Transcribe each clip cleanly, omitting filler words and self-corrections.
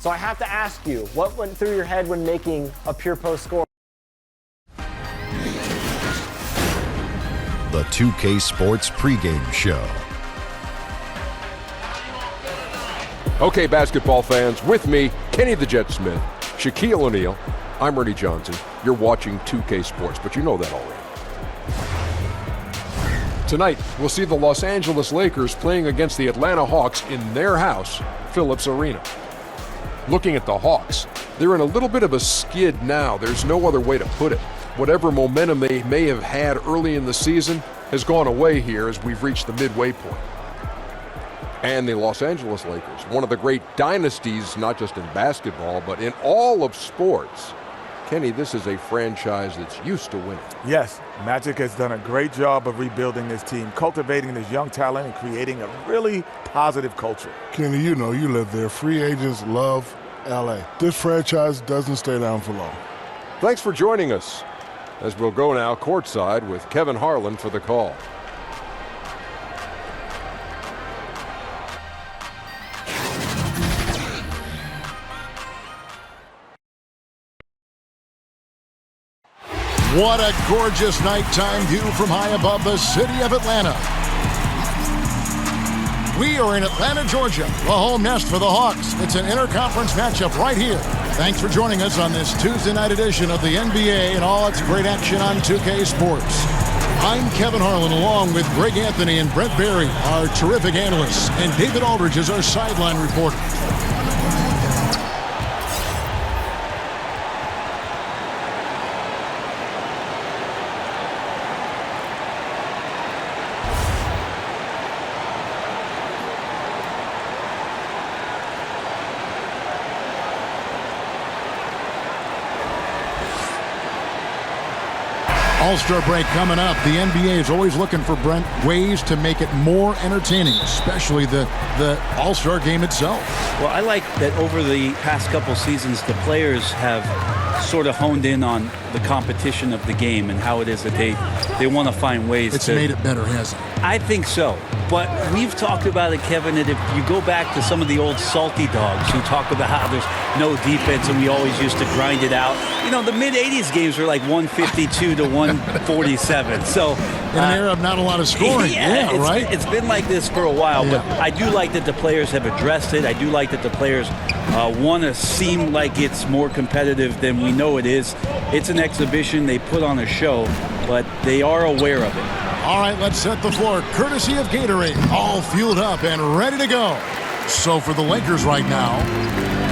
So I have to ask you, what went through your head when making a pure post score? The 2K Sports pregame show. Okay, basketball fans, with me, Kenny the Jet Smith, Shaquille O'Neal, I'm Ernie Johnson. You're watching 2K Sports, but you know that already. Tonight, we'll see the Los Angeles Lakers playing against the Atlanta Hawks in their house, Phillips Arena. Looking at the Hawks, they're in a little bit of a skid now. There's no other way to put it. Whatever momentum they may have had early in the season has gone away here as we've reached the midway point. And the Los Angeles Lakers, one of the great dynasties, not just in basketball, but in all of sports. Kenny, this is a franchise that's used to winning. Yes, Magic has done a great job of rebuilding this team, cultivating this young talent and creating a really positive culture. Kenny, you know you live there. Free agents love L.A. This franchise doesn't stay down for long. Thanks for joining us, as we'll go now courtside with Kevin Harlan for the call. What a gorgeous nighttime view from high above the city of Atlanta. We are in Atlanta, Georgia, the home nest for the Hawks. It's an interconference matchup right here. Thanks for joining us on this Tuesday night edition of the NBA and all its great action on 2K Sports. I'm Kevin Harlan, along with Greg Anthony and Brent Barry, our terrific analysts, and David Aldridge is our sideline reporter. All-Star break coming up. The NBA is always looking for, Brent, ways to make it more entertaining, especially the All-Star game itself. Well, I like that over the past couple seasons, the players have sort of honed in on the competition of the game and how it is that they want to find ways It's made it better, hasn't it? I think so. But we've talked about it, Kevin, that if you go back to some of the old salty dogs who talk about how there's no defense and we always used to grind it out. You know, the mid-'80s games were like 152 to 147. So in an era of not a lot of scoring. Right? It's been like this for a while, but I do like that the players have addressed it. I do like that the players want to seem like it's more competitive than we know it is. It's an exhibition. They put on a show, but they are aware of it. All right, let's set the floor. Courtesy of Gatorade, all fueled up and ready to go. So for the Lakers right now,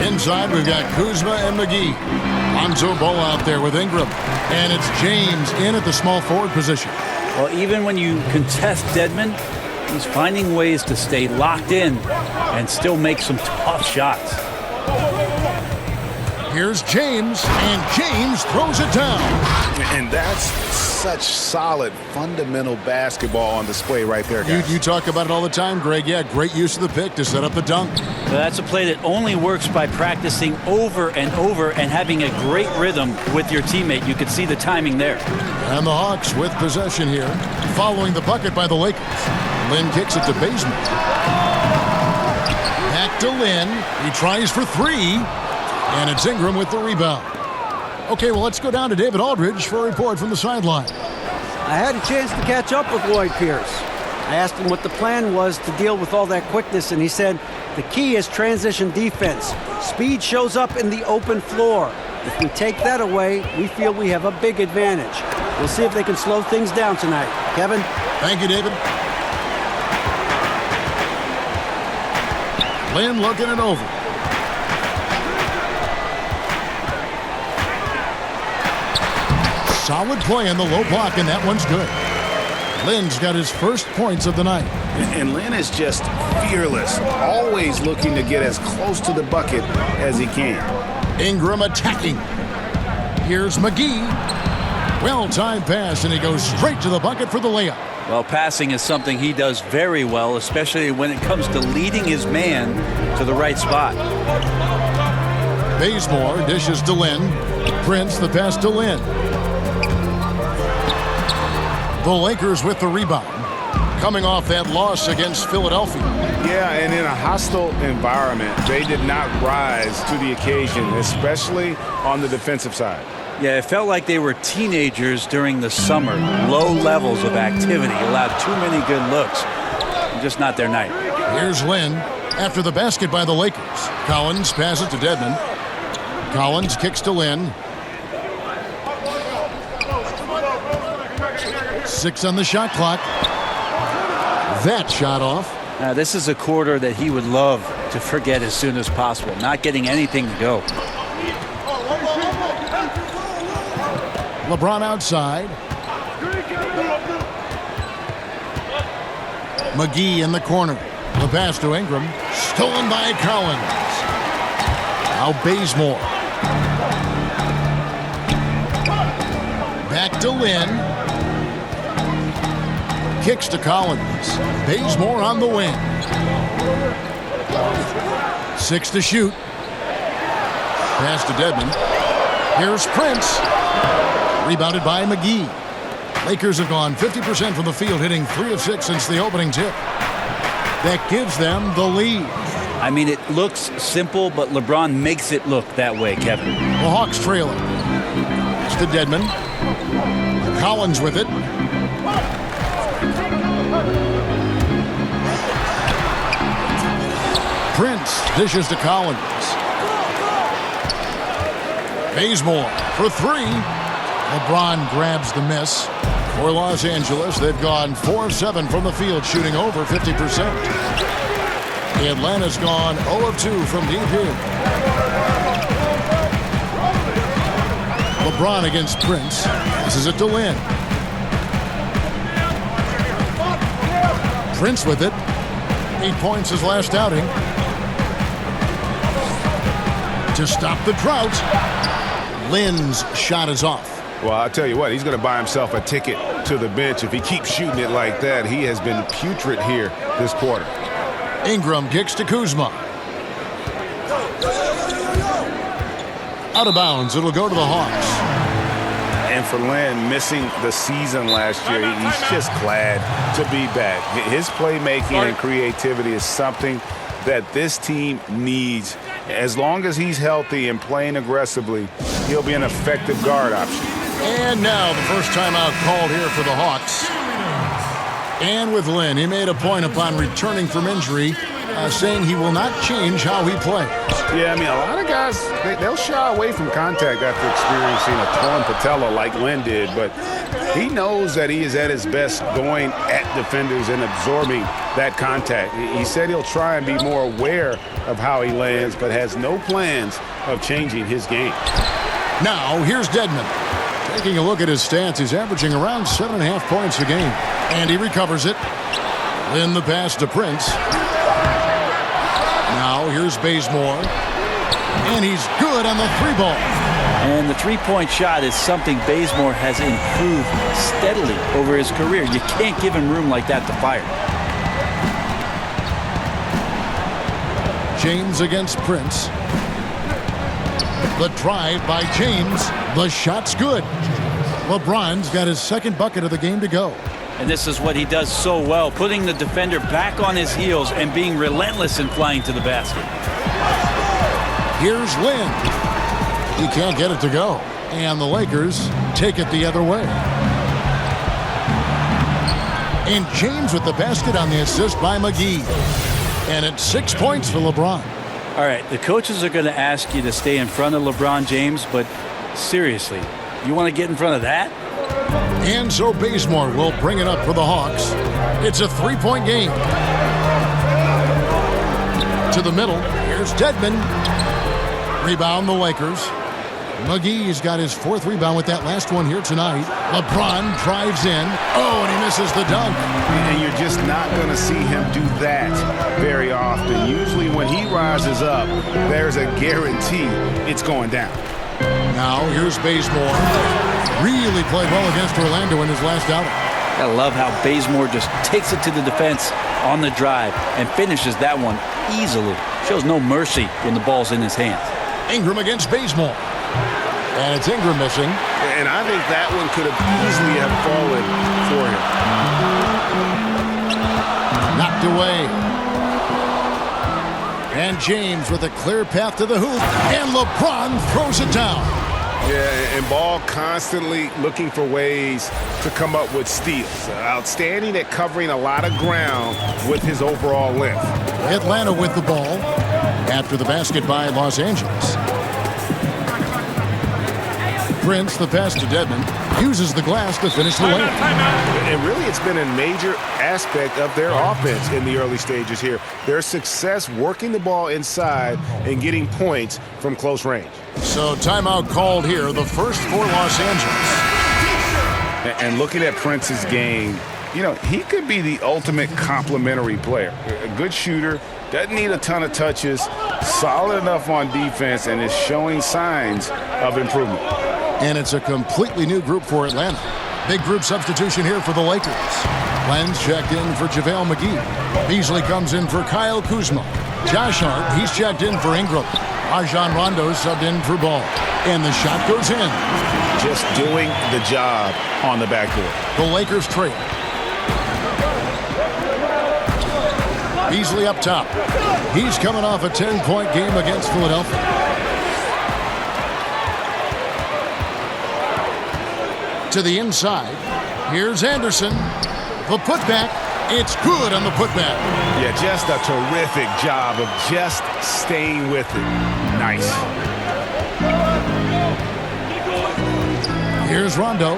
inside we've got Kuzma and McGee. Lonzo Ball out there with Ingram. And it's James in at the small forward position. Well, even when you contest Dedmon, he's finding ways to stay locked in and still make some tough shots. Here's James, and James throws it down. And that's such solid, fundamental basketball on display right there, guys. You talk about it all the time, Greg. Yeah, great use of the pick to set up the dunk. Well, that's a play that only works by practicing over and over and having a great rhythm with your teammate. You could see the timing there. And the Hawks with possession here, following the bucket by the Lakers. Lynn kicks it to Bazemore. Back to Lynn. He tries for three. And it's Ingram with the rebound. Okay, well, let's go down to David Aldridge for a report from the sideline. I had a chance to catch up with Lloyd Pierce. I asked him what the plan was to deal with all that quickness, and he said the key is transition defense. Speed shows up in the open floor. If we take that away, we feel we have a big advantage. We'll see if they can slow things down tonight. Kevin? Thank you, David. Lynn looking it over. Solid play in the low block, and that one's good. Lynn's got his first points of the night. And Lynn is just fearless, always looking to get as close to the bucket as he can. Ingram attacking. Here's McGee. Well-timed pass, and he goes straight to the bucket for the layup. Well, passing is something he does very well, especially when it comes to leading his man to the right spot. Bazemore dishes to Lynn. Prince the pass to Lynn. The Lakers with the rebound. coming off that loss against Philadelphia. Yeah, and in a hostile environment, they did not rise to the occasion, especially on the defensive side. Yeah, it felt like they were teenagers during the summer. Low levels of activity, allowed too many good looks. Just not their night. Here's Lynn after the basket by the Lakers. Collins passes to Dedmon. Collins kicks to Lynn. 6 on the shot clock. That shot off. Now, this is a quarter that he would love to forget as soon as possible. Not getting anything to go. LeBron outside. McGee in the corner. The pass to Ingram. Stolen by Collins. Now Bazemore. Back to Lynn. Kicks to Collins. Bazemore on the wing. 6 to shoot. Pass to Dedmon. Here's Prince. Rebounded by McGee. Lakers have gone 50% from the field, hitting 3 of 6 since the opening tip. That gives them the lead. I mean, it looks simple, but LeBron makes it look that way, Kevin. The Hawks trailing. It's to Dedmon. Collins with it. Prince dishes to Collins. Bazemore for 3. LeBron grabs the miss. For Los Angeles, they've gone 4 of 7 from the field, shooting over 50%. Atlanta's gone 0 of 2 from deep here. LeBron against Prince. This is it to Lynn. Prince with it. 8 points his last outing. To stop the drought, Lynn's shot is off. Well, I'll tell you what, he's going to buy himself a ticket to the bench. If he keeps shooting it like that, he has been putrid here this quarter. Ingram kicks to Kuzma. Out of bounds, it'll go to the Hawks. And for Lynn, missing the season last year, he's just glad to be back. His playmaking and creativity is something that this team needs. As long as he's healthy and playing aggressively, he'll be an effective guard option. And now the first timeout called here for the Hawks. And with Lynn, he made a point upon returning from injury, saying he will not change how he plays. Yeah, I mean, a lot of guys, they'll shy away from contact after experiencing a torn patella like Lynn did, but he knows that he is at his best going at defenders and absorbing that contact. He said he'll try and be more aware of how he lands, but has no plans of changing his game. Now, here's Dedmon. Taking a look at his stats, he's averaging around 7.5 points a game. And he recovers it. Lynn the pass to Prince. Now, here's Bazemore. And he's good on the 3-ball. And the 3-point shot is something Bazemore has improved steadily over his career. You can't give him room like that to fire. James against Prince. The drive by James. The shot's good. LeBron's got his second bucket of the game to go. And this is what he does so well, putting the defender back on his heels and being relentless in flying to the basket. Here's Lynn. He can't get it to go. And the Lakers take it the other way. And James with the basket on the assist by McGee. And it's 6 points for LeBron. All right, the coaches are going to ask you to stay in front of LeBron James, but seriously, you want to get in front of that? And so Bazemore will bring it up for the Hawks. It's a 3-point game. To the middle, here's Dedmon. Rebound the Lakers. McGee's got his 4th rebound with that last one here tonight. LeBron drives in. Oh, and he misses the dunk. And you're just not going to see him do that very often. Usually when he rises up, there's a guarantee it's going down. Now here's Bazemore. Really played well against Orlando in his last outing. I love how Bazemore just takes it to the defense on the drive and finishes that one easily. Shows no mercy when the ball's in his hands. Ingram against Bazemore. And it's Ingram missing. And I think that one could have easily have fallen for him. knocked away. And James with a clear path to the hoop. And LeBron throws it down. Yeah, and Ball constantly looking for ways to come up with steals. Outstanding at covering a lot of ground with his overall length. Atlanta with the ball after the basket by Los Angeles. Prince, the pass to Dedmon, uses the glass to finish the layup. And really, it's been a major aspect of their offense in the early stages here. Their success working the ball inside and getting points from close range. So timeout called here, the first for Los Angeles. And looking at Prince's game, you know, he could be the ultimate complementary player. A good shooter, doesn't need a ton of touches, solid enough on defense, and is showing signs of improvement. And it's a completely new group for Atlanta. Big group substitution here for the Lakers. Lenz checked in for JaVale McGee. Beasley comes in for Kyle Kuzma. Josh Hart, he's checked in for Ingram. Rajon Rondo subbed in for Ball. And the shot goes in. Just doing the job on the backboard. The Lakers trail. Beasley up top. He's coming off a 10-point game against Philadelphia. To the inside. Here's Anderson. The putback. It's good on the putback. Yeah, just a terrific job of just staying with it. Nice. Here's Rondo.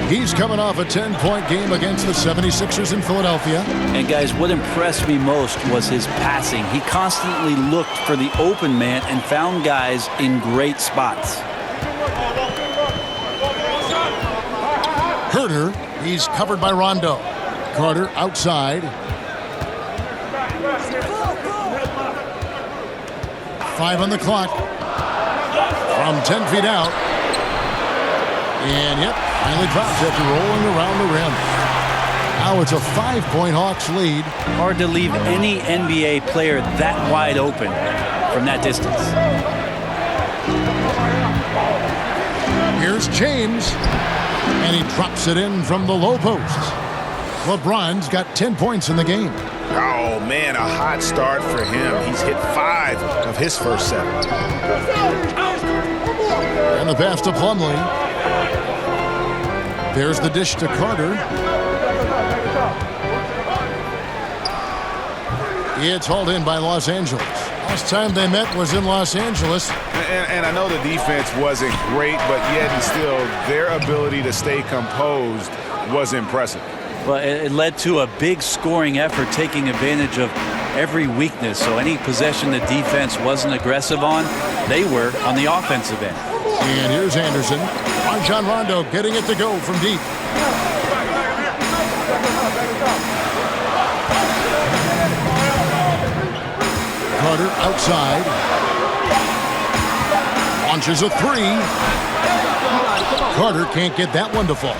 He's coming off a 10-point game against the 76ers in Philadelphia. And guys, what impressed me most was his passing. He constantly looked for the open man and found guys in great spots. Herter, he's covered by Rondo. Carter outside. 5 on the clock. From 10 feet out. And yep, finally drops after rolling around the rim. Now it's a 5-point Hawks lead. Hard to leave any NBA player that wide open from that distance. Here's James. And he drops it in from the low post. LeBron's got 10 points in the game. Oh, man, a hot start for him. He's hit 5 of his first 7. And the pass to Plumlee. There's the dish to Carter. It's hauled in by Los Angeles. Last time they met was in Los Angeles. And I know the defense wasn't great, but yet and still, their ability to stay composed was impressive. Well, it led to a big scoring effort, taking advantage of every weakness. So any possession the defense wasn't aggressive on, they were on the offensive end. And here's Anderson. Rajon Rondo getting it to go from deep. Carter outside. Launches a 3. Carter can't get that one to fall.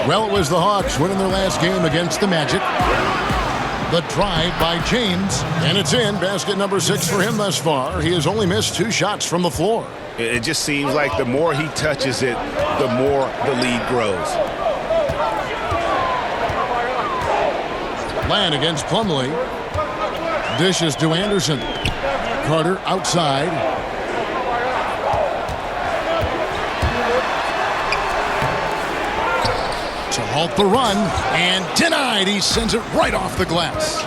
Well, it was the Hawks winning their last game against the Magic. The drive by James, and it's in. Basket number 6 for him thus far. He has only missed 2 shots from the floor. It just seems like the more he touches it, the more the lead grows. Land against Plumlee. Dishes to Anderson. Carter outside. To halt the run, and denied. He sends it right off the glass.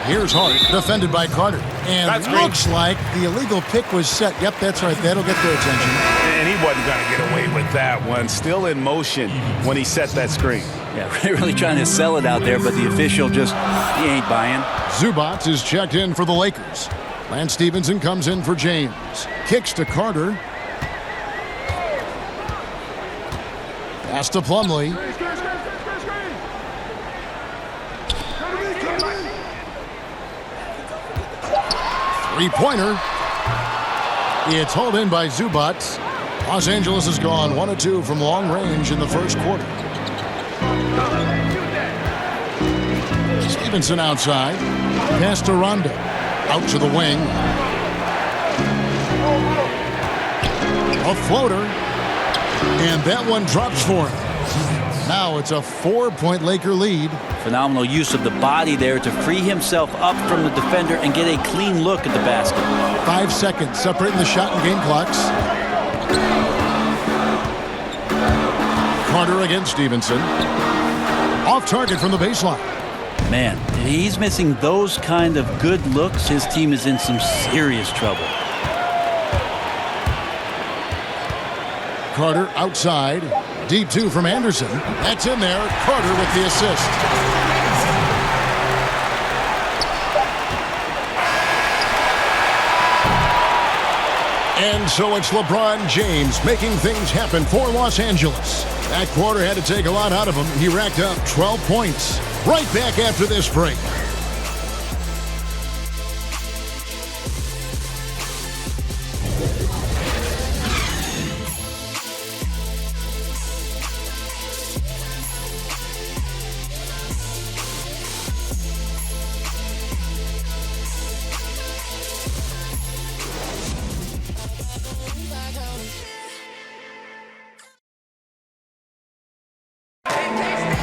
Here's Hart, defended by Carter. And That's looks like the illegal pick was set. Yep, that's right. That'll get their attention. And he wasn't going to get away with that one. Still in motion when he set that screen. Yeah, really trying to sell it out there, but the official just, he ain't buying. Zubac is checked in for the Lakers. Lance Stevenson comes in for James. Kicks to Carter. Pass to Plumlee. Three-pointer. It's hauled in by Zubac. Los Angeles has gone 1 of 2 from long range in the first quarter. Stevenson outside. Pass to Rondo. Out to the wing. A floater. And that one drops for him. Now it's a 4-point Laker lead. Phenomenal use of the body there to free himself up from the defender and get a clean look at the basket. 5 seconds separating the shot and game clocks. Carter against Stevenson. Off target from the baseline. Man, he's missing those kind of good looks. His team is in some serious trouble. Carter outside. Deep two from Anderson. That's in there. Carter with the assist. And so it's LeBron James making things happen for Los Angeles. That quarter had to take a lot out of him. He racked up 12 points. Right back after this break.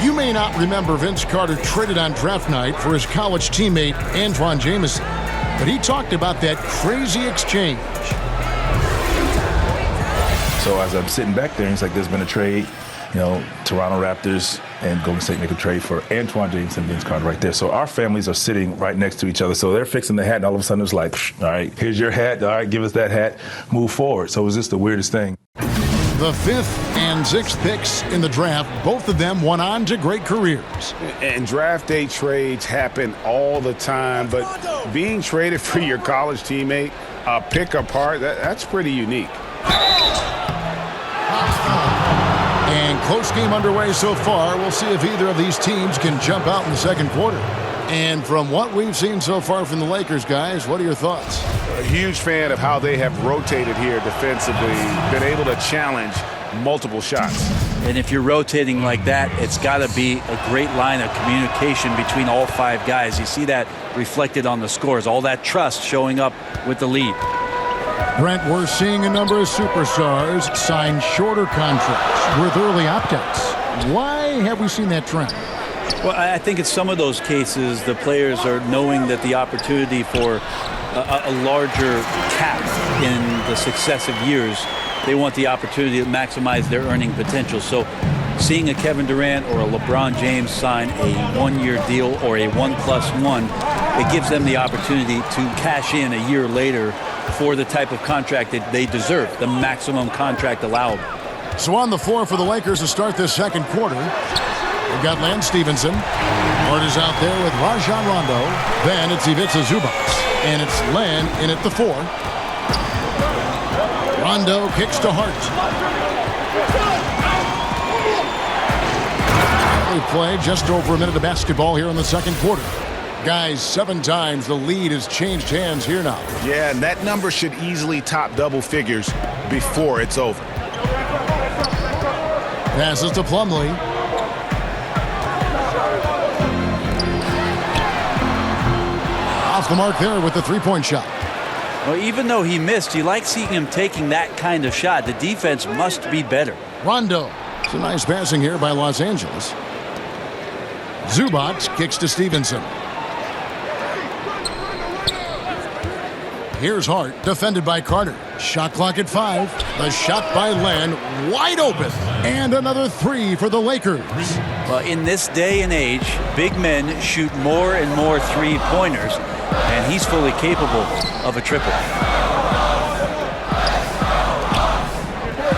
You may not remember Vince Carter traded on draft night for his college teammate Antoine Jamison, but he talked about that crazy exchange. So as I'm sitting back there, it's like there's been a trade, Toronto Raptors and Golden State make a trade for Antoine James and Vince Carter right there. So our families are sitting right next to each other. So they're fixing the hat, and all of a sudden it's like, all right, here's your hat. All right, give us that hat. Move forward. So it was just the weirdest thing. The 5th and 6th picks in the draft, both of them went on to great careers. And draft day trades happen all the time, but being traded for your college teammate, a pick apart, that's pretty unique. And close game underway so far. We'll see if either of these teams can jump out in the second quarter. And from what we've seen so far from the Lakers, guys, what are your thoughts? A huge fan of how they have rotated here defensively, been able to challenge multiple shots. And if you're rotating like that, it's got to be a great line of communication between all 5 guys. You see that reflected on the scores, all that trust showing up with the lead. Brent, we're seeing a number of superstars sign shorter contracts with early opt-outs. Why have we seen that trend? Well, I think in some of those cases, the players are knowing that the opportunity for a larger cap in the successive years, they want the opportunity to maximize their earning potential. So seeing a Kevin Durant or a LeBron James sign a 1-year deal or a 1+1, it gives them the opportunity to cash in a year later for the type of contract that they deserve, the maximum contract allowable. So on the floor for the Lakers to start this second quarter, we've got Lance Stevenson. Hart is out there with Rajon Rondo. Then it's Ivica Zubac. And it's Len in at the 4. Rondo kicks to Hart. We played just over a minute of basketball here in the second quarter. Guys, 7 times the lead has changed hands here now. Yeah, and that number should easily top double figures before it's over. Passes to Plumlee. Off the mark there with the 3-point shot. Well, even though he missed, you like seeing him taking that kind of shot. The defense must be better. Rondo. It's a nice passing here by Los Angeles. Zubac kicks to Stevenson. Here's Hart, defended by Carter. Shot clock at 5. The shot by Len, wide open. And another 3 for the Lakers. Well, in this day and age, big men shoot more and more three-pointers, and he's fully capable of a triple.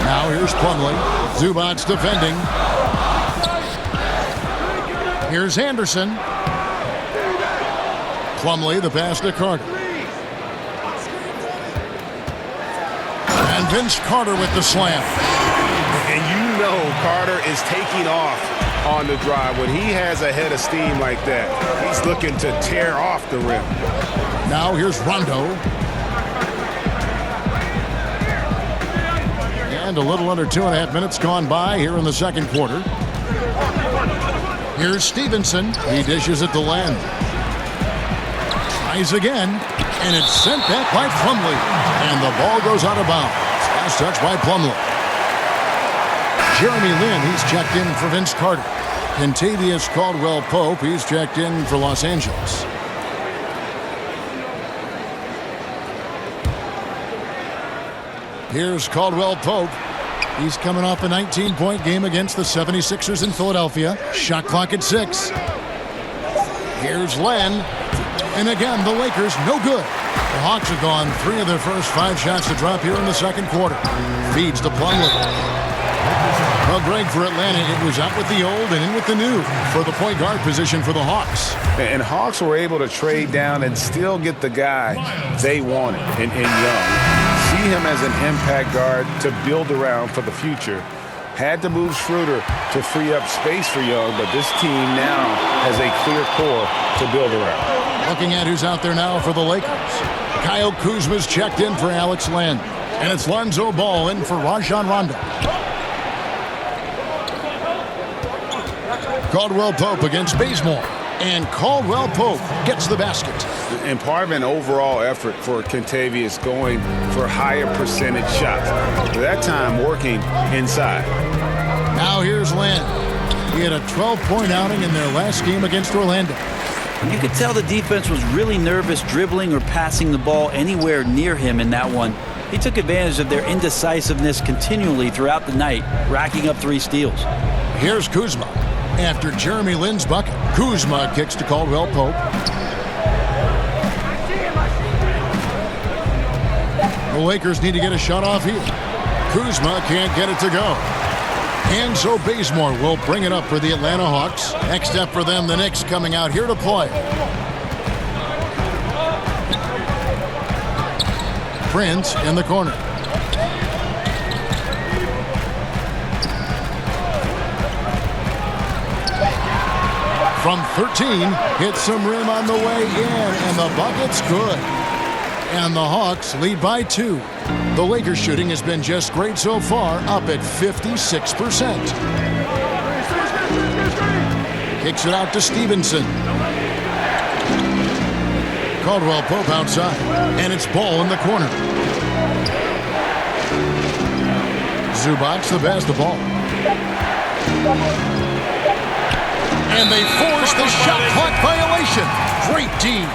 Now here's Plumlee. Zubac defending. Here's Anderson. Plumlee, the pass to Carter. And Vince Carter with the slam. And you know Carter is taking off on the drive. When he has a head of steam like that, he's looking to tear off the rim. Now here's Rondo. And a little under 2.5 minutes gone by here in the second quarter. Here's Stevenson. He dishes it to Len. Tries again. And it's sent back by Plumlee. And the ball goes out of bounds. Last touch by Plumlee. Jeremy Lin, he's checked in for Vince Carter. Kentavious Caldwell-Pope, he's checked in for Los Angeles. Here's Caldwell-Pope. He's coming off a 19-point game against the 76ers in Philadelphia. Shot clock at 6. Here's Len. And again, the Lakers, no good. The Hawks have gone 3 of their first 5 shots to drop here in the second quarter. Feeds to Plumlee. Well, Greg, for Atlanta, it was out with the old and in with the new for the point guard position for the Hawks. And Hawks were able to trade down and still get the guy they wanted in Young. See him as an impact guard to build around for the future. Had to move Schroeder to free up space for Young, but this team now has a clear core to build around. Looking at who's out there now for the Lakers. Kyle Kuzma's checked in for Alex Len. And it's Lonzo Ball in for Rajon Rondo. Caldwell-Pope against Bazemore. And Caldwell-Pope gets the basket. And part of an overall effort for Kentavious going for higher percentage shots. That time working inside. Now here's Len. He had a 12-point outing in their last game against Orlando. You could tell the defense was really nervous dribbling or passing the ball anywhere near him in that one. He took advantage of their indecisiveness continually throughout the night, racking up 3 steals. Here's Kuzma. After Jeremy Lin's bucket, Kuzma kicks to Caldwell-Pope. The Lakers need to get a shot off here. Kuzma can't get it to go. And so Bazemore will bring it up for the Atlanta Hawks. Next step for them, the Knicks coming out here to play. Prince in the corner. From 13, hits some rim on the way in, and the bucket's good. And the Hawks lead by 2. The Lakers shooting has been just great so far, up at 56%. Kicks it out to Stevenson. Caldwell-Pope outside, and it's Ball in the corner. Zubac the basketball. And they force the shot clock violation. Great D.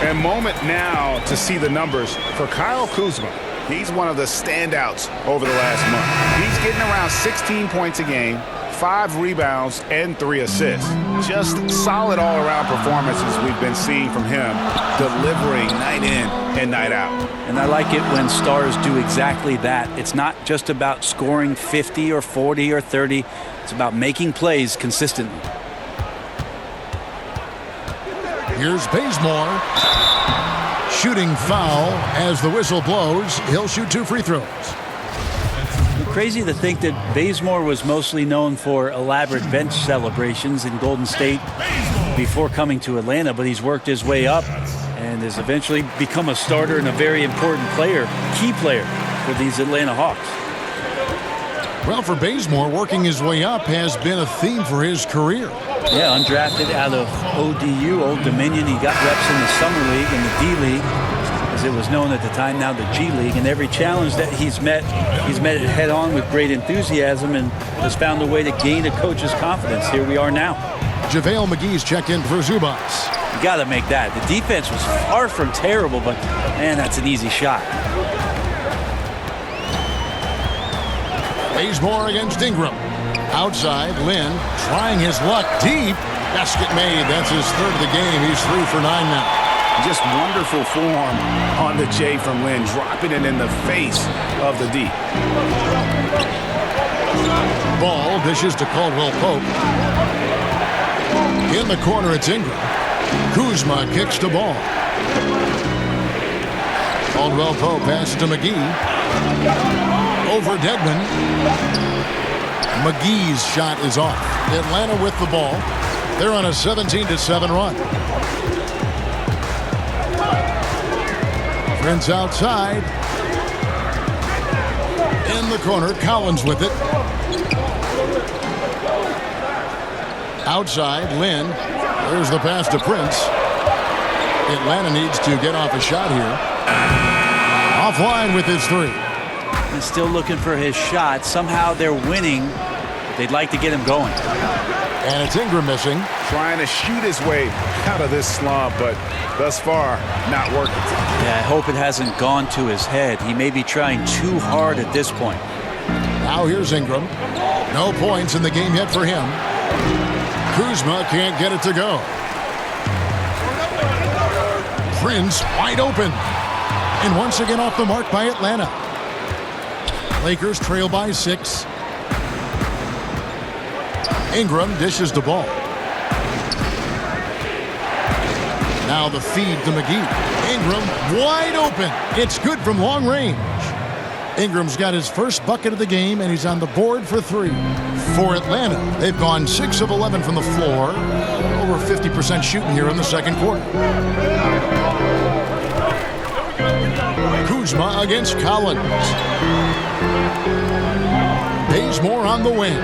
And moment now to see the numbers for Kyle Kuzma. He's one of the standouts over the last month. He's getting around 16 points a game, 5 rebounds, and 3 assists. Just solid all-around performances we've been seeing from him, delivering night in and night out. And I like it when stars do exactly that. It's not just about scoring 50 or 40 or 30. It's about making plays consistently. Here's Bazemore. Shooting foul as the whistle blows. He'll shoot 2 free throws. Crazy to think that Bazemore was mostly known for elaborate bench celebrations in Golden State before coming to Atlanta, but he's worked his way up and has eventually become a starter and a very important player, key player for these Atlanta Hawks. Well, for Bazemore, working his way up has been a theme for his career. Yeah, undrafted out of ODU, Old Dominion. He got reps in the Summer League and the D-League, as it was known at the time, now the G League. And every challenge that he's met it head on with great enthusiasm and has found a way to gain a coach's confidence. Here we are now. JaVale McGee's checked in for Zubac. You got to make that. The defense was far from terrible, but man, that's an easy shot. Bazemore against Ingram. Outside, Lin trying his luck deep. Basket made. That's his 3rd of the game. He's 3 for 9 now. Just wonderful form on the J from Lin, dropping it in the face of the D. Ball dishes to Caldwell-Pope. In the corner, it's Ingram. Kuzma kicks to Ball. Caldwell-Pope passes to McGee. Over Dedmon. McGee's shot is off. Atlanta with the ball. They're on a 17-7 run. Prince outside. In the corner, Collins with it. Outside, Lin. There's the pass to Prince. Atlanta needs to get off a shot here. Offline with his 3. He's still looking for his shot. Somehow they're winning They'd like to get him going. And it's Ingram missing. Trying to shoot his way out of this slump, but thus far, not working. Yeah, I hope it hasn't gone to his head. He may be trying too hard at this point. Now here's Ingram. No points in the game yet for him. Kuzma can't get it to go. Prince wide open. And once again off the mark by Atlanta. Lakers trail by 6. Ingram dishes the ball. Now the feed to McGee. Ingram wide open. It's good from long range. Ingram's got his first bucket of the game, and he's on the board for 3. For Atlanta, they've gone 6 of 11 from the floor. Over 50% shooting here in the second quarter. Kuzma against Collins. Bazemore on the wing.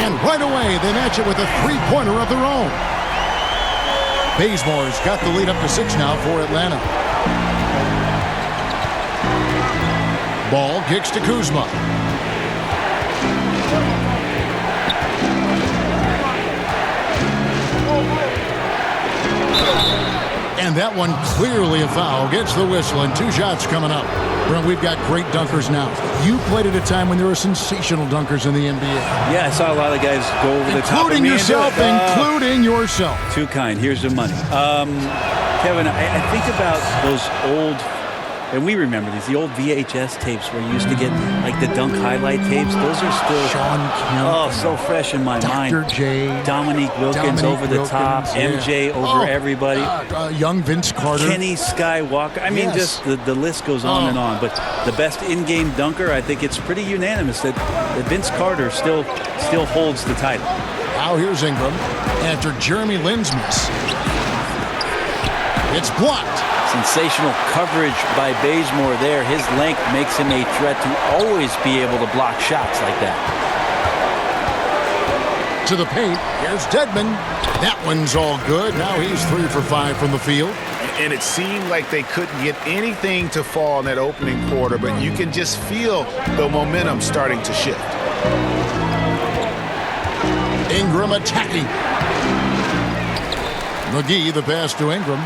And right away, they match it with a three-pointer of their own. Bazemore's got the lead up to 6 now for Atlanta. Ball kicks to Kuzma. And that one clearly a foul. Gets the whistle, and 2 shots coming up. Brent, we've got great dunkers now. You played at a time when there were sensational dunkers in the NBA. Yeah, I saw a lot of guys go over the top of me. Including yourself. Too kind. Here's the money. Kevin, I think about those old, and we remember these, the old VHS tapes where you used to get like the dunk highlight tapes. Those are still so fresh in my mind. Dr. J. Dominique Wilkins over the top. Yeah. MJ over everybody. Young Vince Carter. Kenny Skywalker. I mean, just the list goes on and on. But the best in-game dunker, I think it's pretty unanimous that Vince Carter still holds the title. Now here's Ingram after Jeremy Lin's miss. It's blocked. Sensational coverage by Bazemore there. His length makes him a threat to always be able to block shots like that. To the paint. Here's Dedmon. That one's all good. Now he's 3 for 5 from the field. And it seemed like they couldn't get anything to fall in that opening quarter, but you can just feel the momentum starting to shift. Ingram attacking. McGee, the pass to Ingram.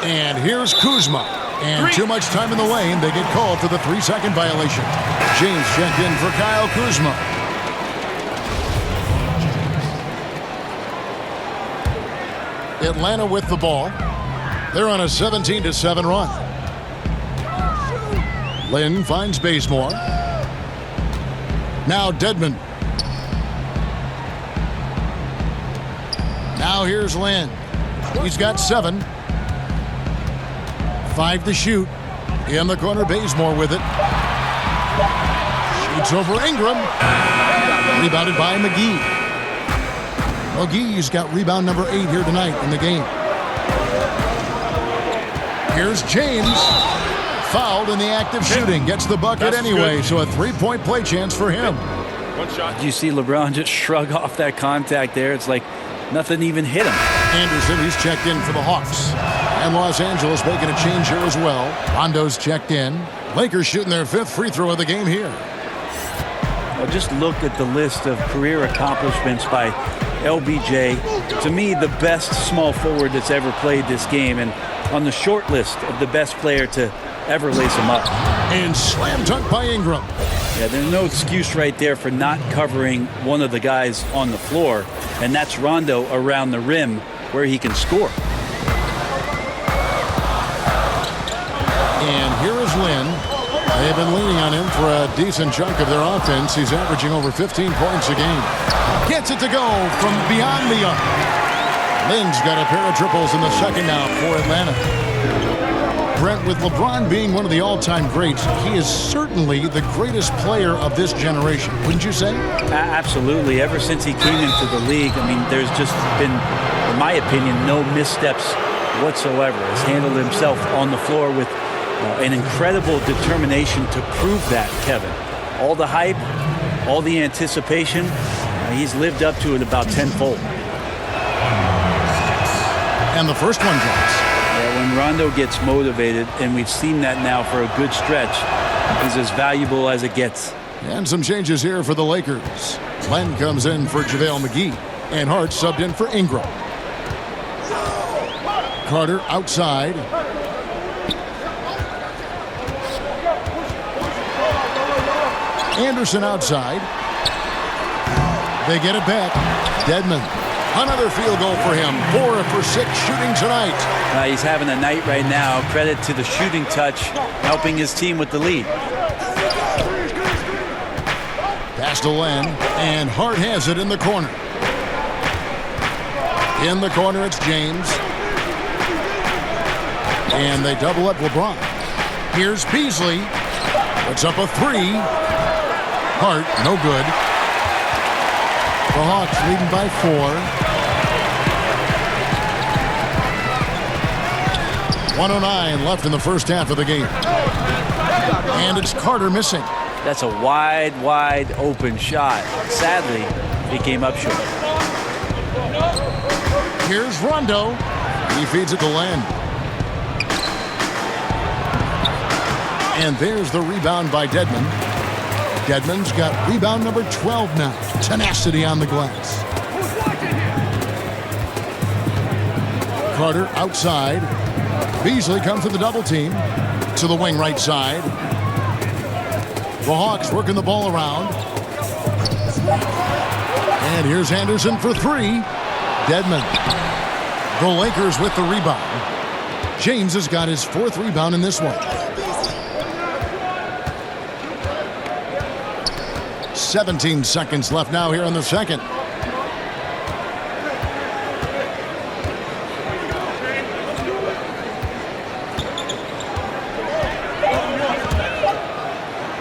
And here's Kuzma. And too much time in the lane. They get called for the 3-second violation. James checked in for Kyle Kuzma. Atlanta with the ball. They're on a 17-7 run. Lynn finds Bazemore. Now Dedmon. Now here's Lynn. He's got 7. 5 to shoot. In the corner, Bazemore with it. Shoots over Ingram. Rebounded by McGee. McGee's got rebound number 8 here tonight in the game. Here's James. Fouled in the act of shooting. Gets the bucket anyway, so a 3-point play chance for him. Did you see LeBron just shrug off that contact there? It's like nothing even hit him. Anderson, he's checked in for the Hawks. And Los Angeles making a change here as well. Rondo's checked in. Lakers shooting their 5th free throw of the game here. Well, just look at the list of career accomplishments by LBJ. To me, the best small forward that's ever played this game, and on the short list of the best player to ever lace him up. And slam dunk by Ingram. Yeah, there's no excuse right there for not covering one of the guys on the floor, and that's Rondo around the rim where he can score. And here is Lynn. They've been leaning on him for a decent chunk of their offense. He's averaging over 15 points a game. Gets it to go from beyond the arc. Lynn's got a pair of triples in the second now for Atlanta. Brent, with LeBron being one of the all-time greats, he is certainly the greatest player of this generation, wouldn't you say? Absolutely. Ever since he came into the league, I mean, there's just been, in my opinion, no missteps whatsoever. He's handled himself on the floor with an incredible determination to prove that, Kevin. All the hype, all the anticipation, he's lived up to it about tenfold. And the first one drops. Yeah, when Rondo gets motivated, and we've seen that now for a good stretch, he's as valuable as it gets And some changes here for the Lakers. Len comes in for JaVale McGee, and Hart subbed in for Ingram. Carter outside. Anderson outside. They get it back. Dedmon. Another field goal for him. 4 for 6 shooting tonight. He's having a night right now. Credit to the shooting touch, helping his team with the lead. Pass to Len, and Hart has it in the corner. In the corner, it's James. And they double up LeBron. Here's Beasley. Puts up a 3. Hart, no good. The Hawks leading by 4. 1:09 left in the first half of the game. And it's Carter missing. That's a wide open shot. Sadly, he came up short. Here's Rondo. He feeds it to Len. And there's the rebound by Dedmon. Dedmon's got rebound number 12 now. Tenacity on the glass. Carter outside. Beasley comes to the double team. To the wing right side. The Hawks working the ball around. And here's Anderson for 3. Dedmon. The Lakers with the rebound. James has got his 4th rebound in this one. 17 seconds left now here in the second.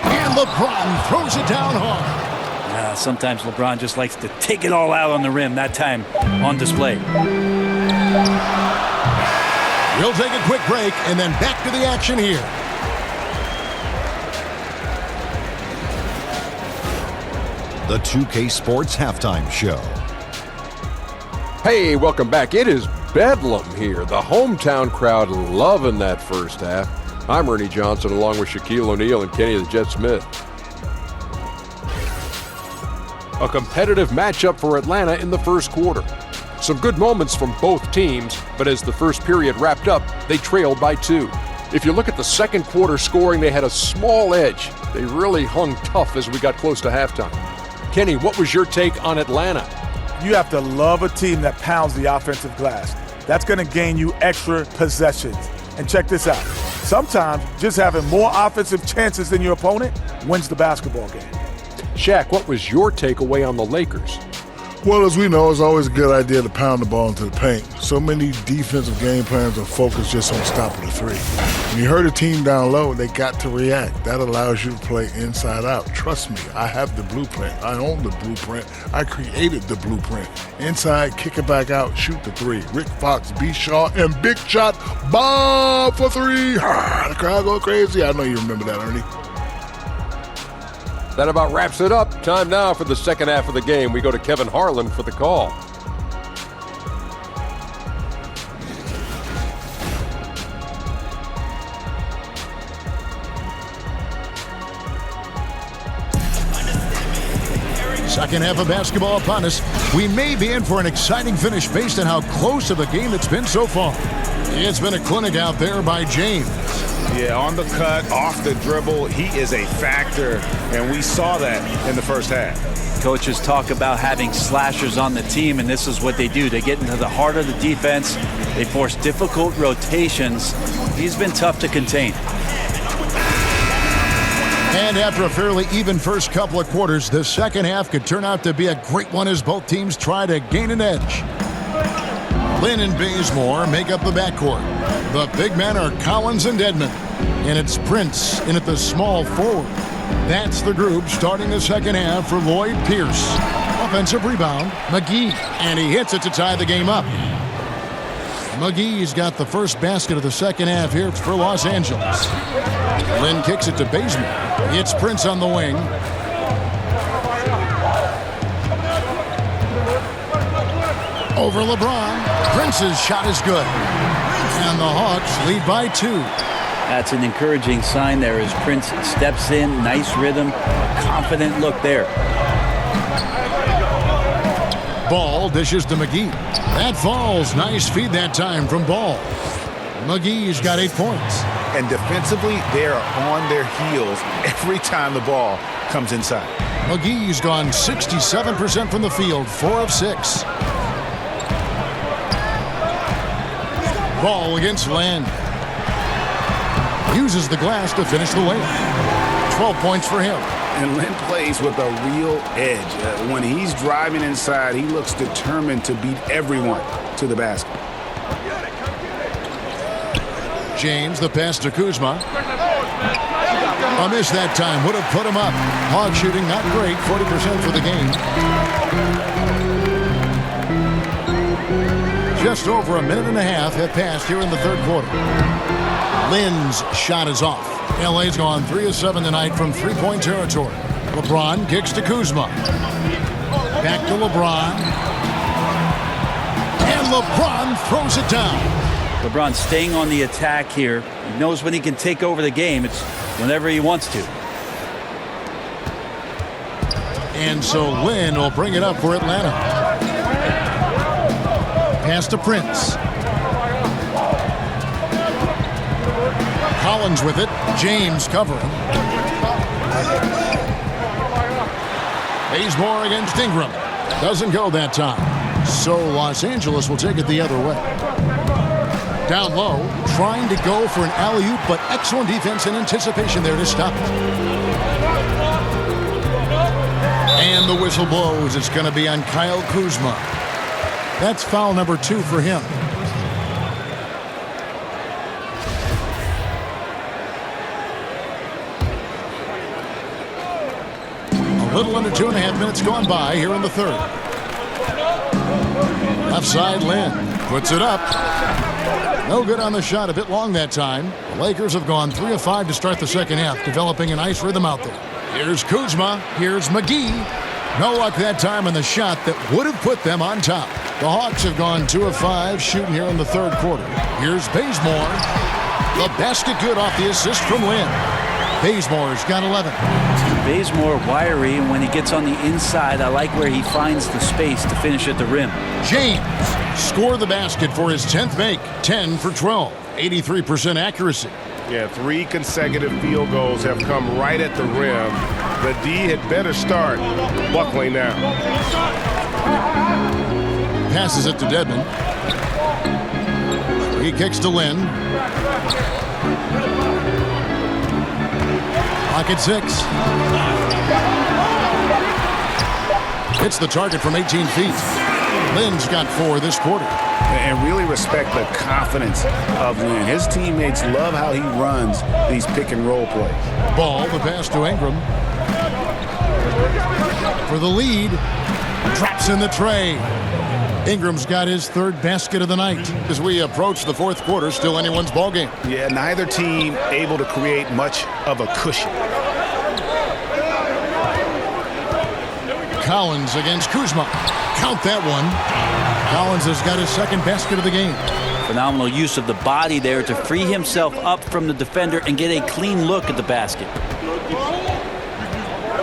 And LeBron throws it down hard. Sometimes LeBron just likes to take it all out on the rim, that time on display. We'll take a quick break and then back to the action here. The 2K Sports Halftime Show. Hey, welcome back. It is bedlam here. The hometown crowd loving that first half. I'm Ernie Johnson along with Shaquille O'Neal and Kenny the Jet Smith. A competitive matchup for Atlanta in the first quarter. Some good moments from both teams, but as the first period wrapped up, they trailed by 2. If you look at the second quarter scoring, they had a small edge. They really hung tough as we got close to halftime. Kenny, what was your take on Atlanta? You have to love a team that pounds the offensive glass. That's going to gain you extra possessions. And check this out. Sometimes just having more offensive chances than your opponent wins the basketball game. Shaq, what was your takeaway on the Lakers? Well, as we know, it's always a good idea to pound the ball into the paint. So many defensive game plans are focused just on stopping the 3. When you hurt a team down low, they got to react. That allows you to play inside out. Trust me, I have the blueprint. I own the blueprint. I created the blueprint. Inside, kick it back out, shoot the 3. Rick Fox, B. Shaw, and big shot, Bob for 3. The crowd go crazy. I know you remember that, Ernie. That about wraps it up. Time now for the second half of the game. We go to Kevin Harlan for the call. Second half of basketball upon us. We may be in for an exciting finish based on how close of a game it's been so far. It's been a clinic out there by James. Yeah, on the cut, off the dribble, he is a factor, and we saw that in the first half. Coaches talk about having slashers on the team, and this is what they do. They get into the heart of the defense. They force difficult rotations. He's been tough to contain. And after a fairly even first couple of quarters, the second half could turn out to be a great one as both teams try to gain an edge. Lynn and Bazemore make up the backcourt. The big men are Collins and Dedmon. And it's Prince in at the small forward. That's the group starting the second half for Lloyd Pierce. Offensive rebound, McGee. And he hits it to tie the game up. McGee's got the first basket of the second half here for Los Angeles. Lynn kicks it to Bazemore. It's Prince on the wing. Over LeBron. Prince's shot is good. And the Hawks lead by 2. That's an encouraging sign there as Prince steps in. Nice rhythm, a confident look there. Ball dishes to McGee. That falls. Nice feed that time from Ball. McGee's got 8 points. And defensively, they are on their heels every time the ball comes inside. McGee's gone 67% from the field, 4 of 6. Ball against Land. Uses the glass to finish the layup. 12 points for him. And Lynn plays with a real edge. When he's driving inside, he looks determined to beat everyone to the basket. James, the pass to Kuzma. A miss that time. Would have put him up. Hog shooting not great. 40% for the game. Just over a minute and a half have passed here in the third quarter. Lynn's shot is off. LA's gone 3 of 7 tonight from three-point territory. LeBron kicks to Kuzma. Back to LeBron. And LeBron throws it down. LeBron staying on the attack here. He knows when he can take over the game. It's whenever he wants to. And so Lynn will bring it up for Atlanta. Pass to Prince. Collins with it. James covering. Bazemore against Ingram. Doesn't go that time. So Los Angeles will take it the other way. Down low, trying to go for an alley-oop, but excellent defense and anticipation there to stop it. And the whistle blows. It's going to be on Kyle Kuzma. That's foul number 2 for him. A little under 2.5 minutes gone by here in the third. Left side, Lynn puts it up. No good on the shot, a bit long that time. The Lakers have gone 3 of 5 to start the second half, developing a nice rhythm out there. Here's Kuzma, here's McGee. No luck that time on the shot that would have put them on top. The Hawks have gone 2 of 5 shooting here in the third quarter. Here's Bazemore. The basket good off the assist from Lynn. Bazemore's got 11. Bazemore wiry, and when he gets on the inside, I like where he finds the space to finish at the rim. James score the basket for his 10th make. 10 for 12. 83% accuracy. Yeah, 3 consecutive field goals have come right at the rim. The D had better start buckling now. Passes it to Dedmon. He kicks to Lynn. Pocket 6. Hits the target from 18 feet. Lynn's got 4 this quarter. And really respect the confidence of Lynn. His teammates love how he runs these pick and roll plays. Ball, the pass to Ingram. For the lead. Drops in the tray. Ingram's got his 3rd basket of the night. As we approach the fourth quarter, still anyone's ball game. Yeah, neither team able to create much of a cushion. Collins against Kuzma. Count that one. Collins has got his 2nd basket of the game. Phenomenal use of the body there to free himself up from the defender and get a clean look at the basket.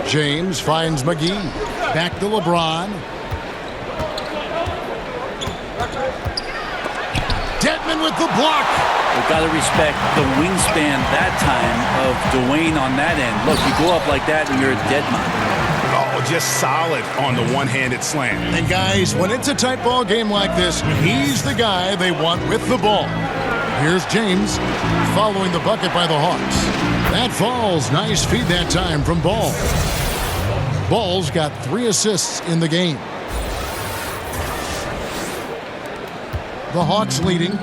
James finds McGee. Back to LeBron. Dedmon with the block. We've got to respect the wingspan that time of Dwayne on that end. Look, you go up like that and you're a dead man. Oh, just solid on the one-handed slam. And guys, when it's a tight ball game like this, he's the guy they want with the ball. Here's James following the bucket by the Hawks. That falls. Nice feed that time from Ball. Ball's got 3 assists in the game. The Hawks leading.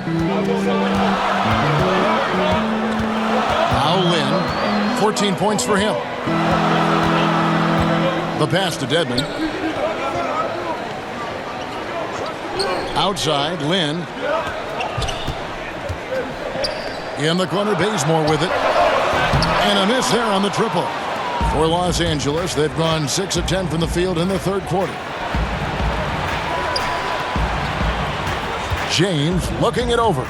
Now Lynn, 14 points for him. The pass to Dedmon. Outside, Lynn. In the corner, Bazemore with it. And a miss there on the triple. For Los Angeles, they've gone 6 of 10 from the field in the third quarter. James looking it over.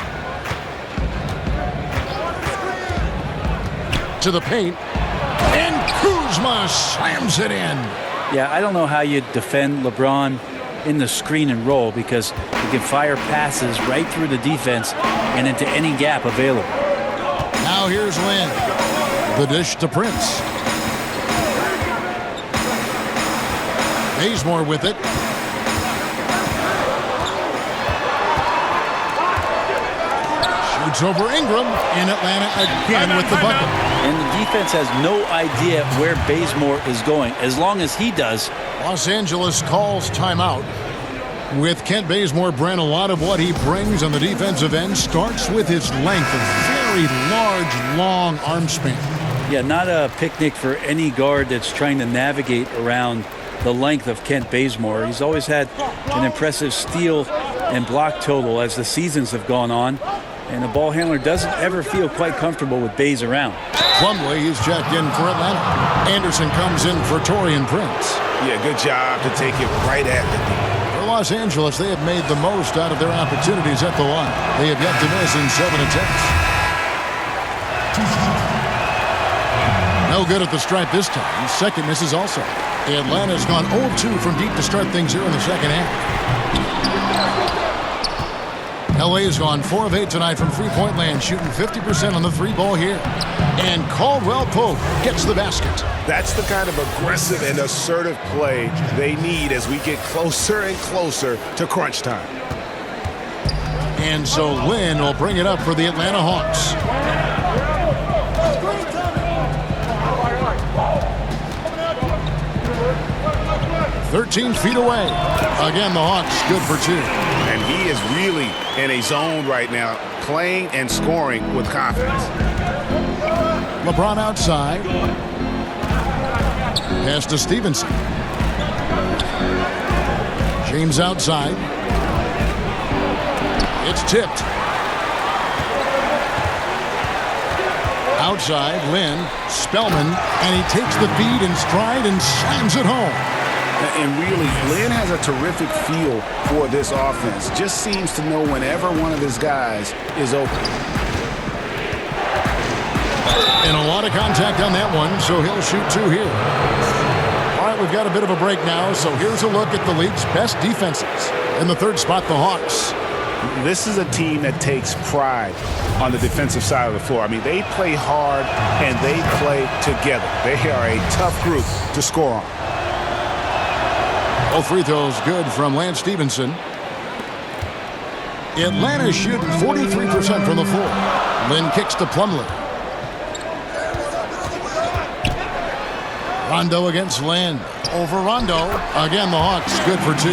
To the paint. And Kuzma slams it in. Yeah, I don't know how you defend LeBron in the screen and roll because he can fire passes right through the defense and into any gap available. Now here's Lynn. The dish to Prince. Bazemore with it. Shoots over Ingram, and Atlanta again with the bucket. And the defense has no idea where Bazemore is going. As long as he does. Los Angeles calls timeout. With Kent Bazemore, Brent, a lot of what he brings on the defensive end starts with his length, a very large, long arm span. Yeah, not a picnic for any guard that's trying to navigate around the length of Kent Bazemore. He's always had an impressive steal and block total as the seasons have gone on. And the ball handler doesn't ever feel quite comfortable with Baze around. Plumlee, he's checked in for Atlanta. Anderson comes in for Taurean Prince. Yeah, good job to take it right at the D. For Los Angeles, they have made the most out of their opportunities at the line. They have yet to miss in 7 attempts. No good at the stripe this time. Second misses also. Atlanta's gone 0-2 from deep to start things here in the second half. LA has gone 4 of 8 tonight from three-point land, shooting 50% on the three ball here. And Caldwell Pope gets the basket. That's the kind of aggressive and assertive play they need as we get closer and closer to crunch time. And so Lynn will bring it up for the Atlanta Hawks. 13 feet away. Again, the Hawks good for 2. And he is really in a zone right now, playing and scoring with confidence. LeBron outside. Pass to Stevenson. James outside. It's tipped. Outside, Lynn, Spellman, and he takes the feed in stride and slams it home. And really, Lynn has a terrific feel for this offense. Just seems to know whenever one of his guys is open. And a lot of contact on that one, so he'll shoot 2 here. All right, we've got a bit of a break now, so here's a look at the league's best defenses. In the third spot, the Hawks. This is a team that takes pride on the defensive side of the floor. I mean, they play hard and they play together. They are a tough group to score on. All free throws good from Lance Stevenson. Atlanta's shooting 43% from the floor. Lynn kicks to Plumlee. Rondo against Lynn. Over Rondo. Again, the Hawks good for 2.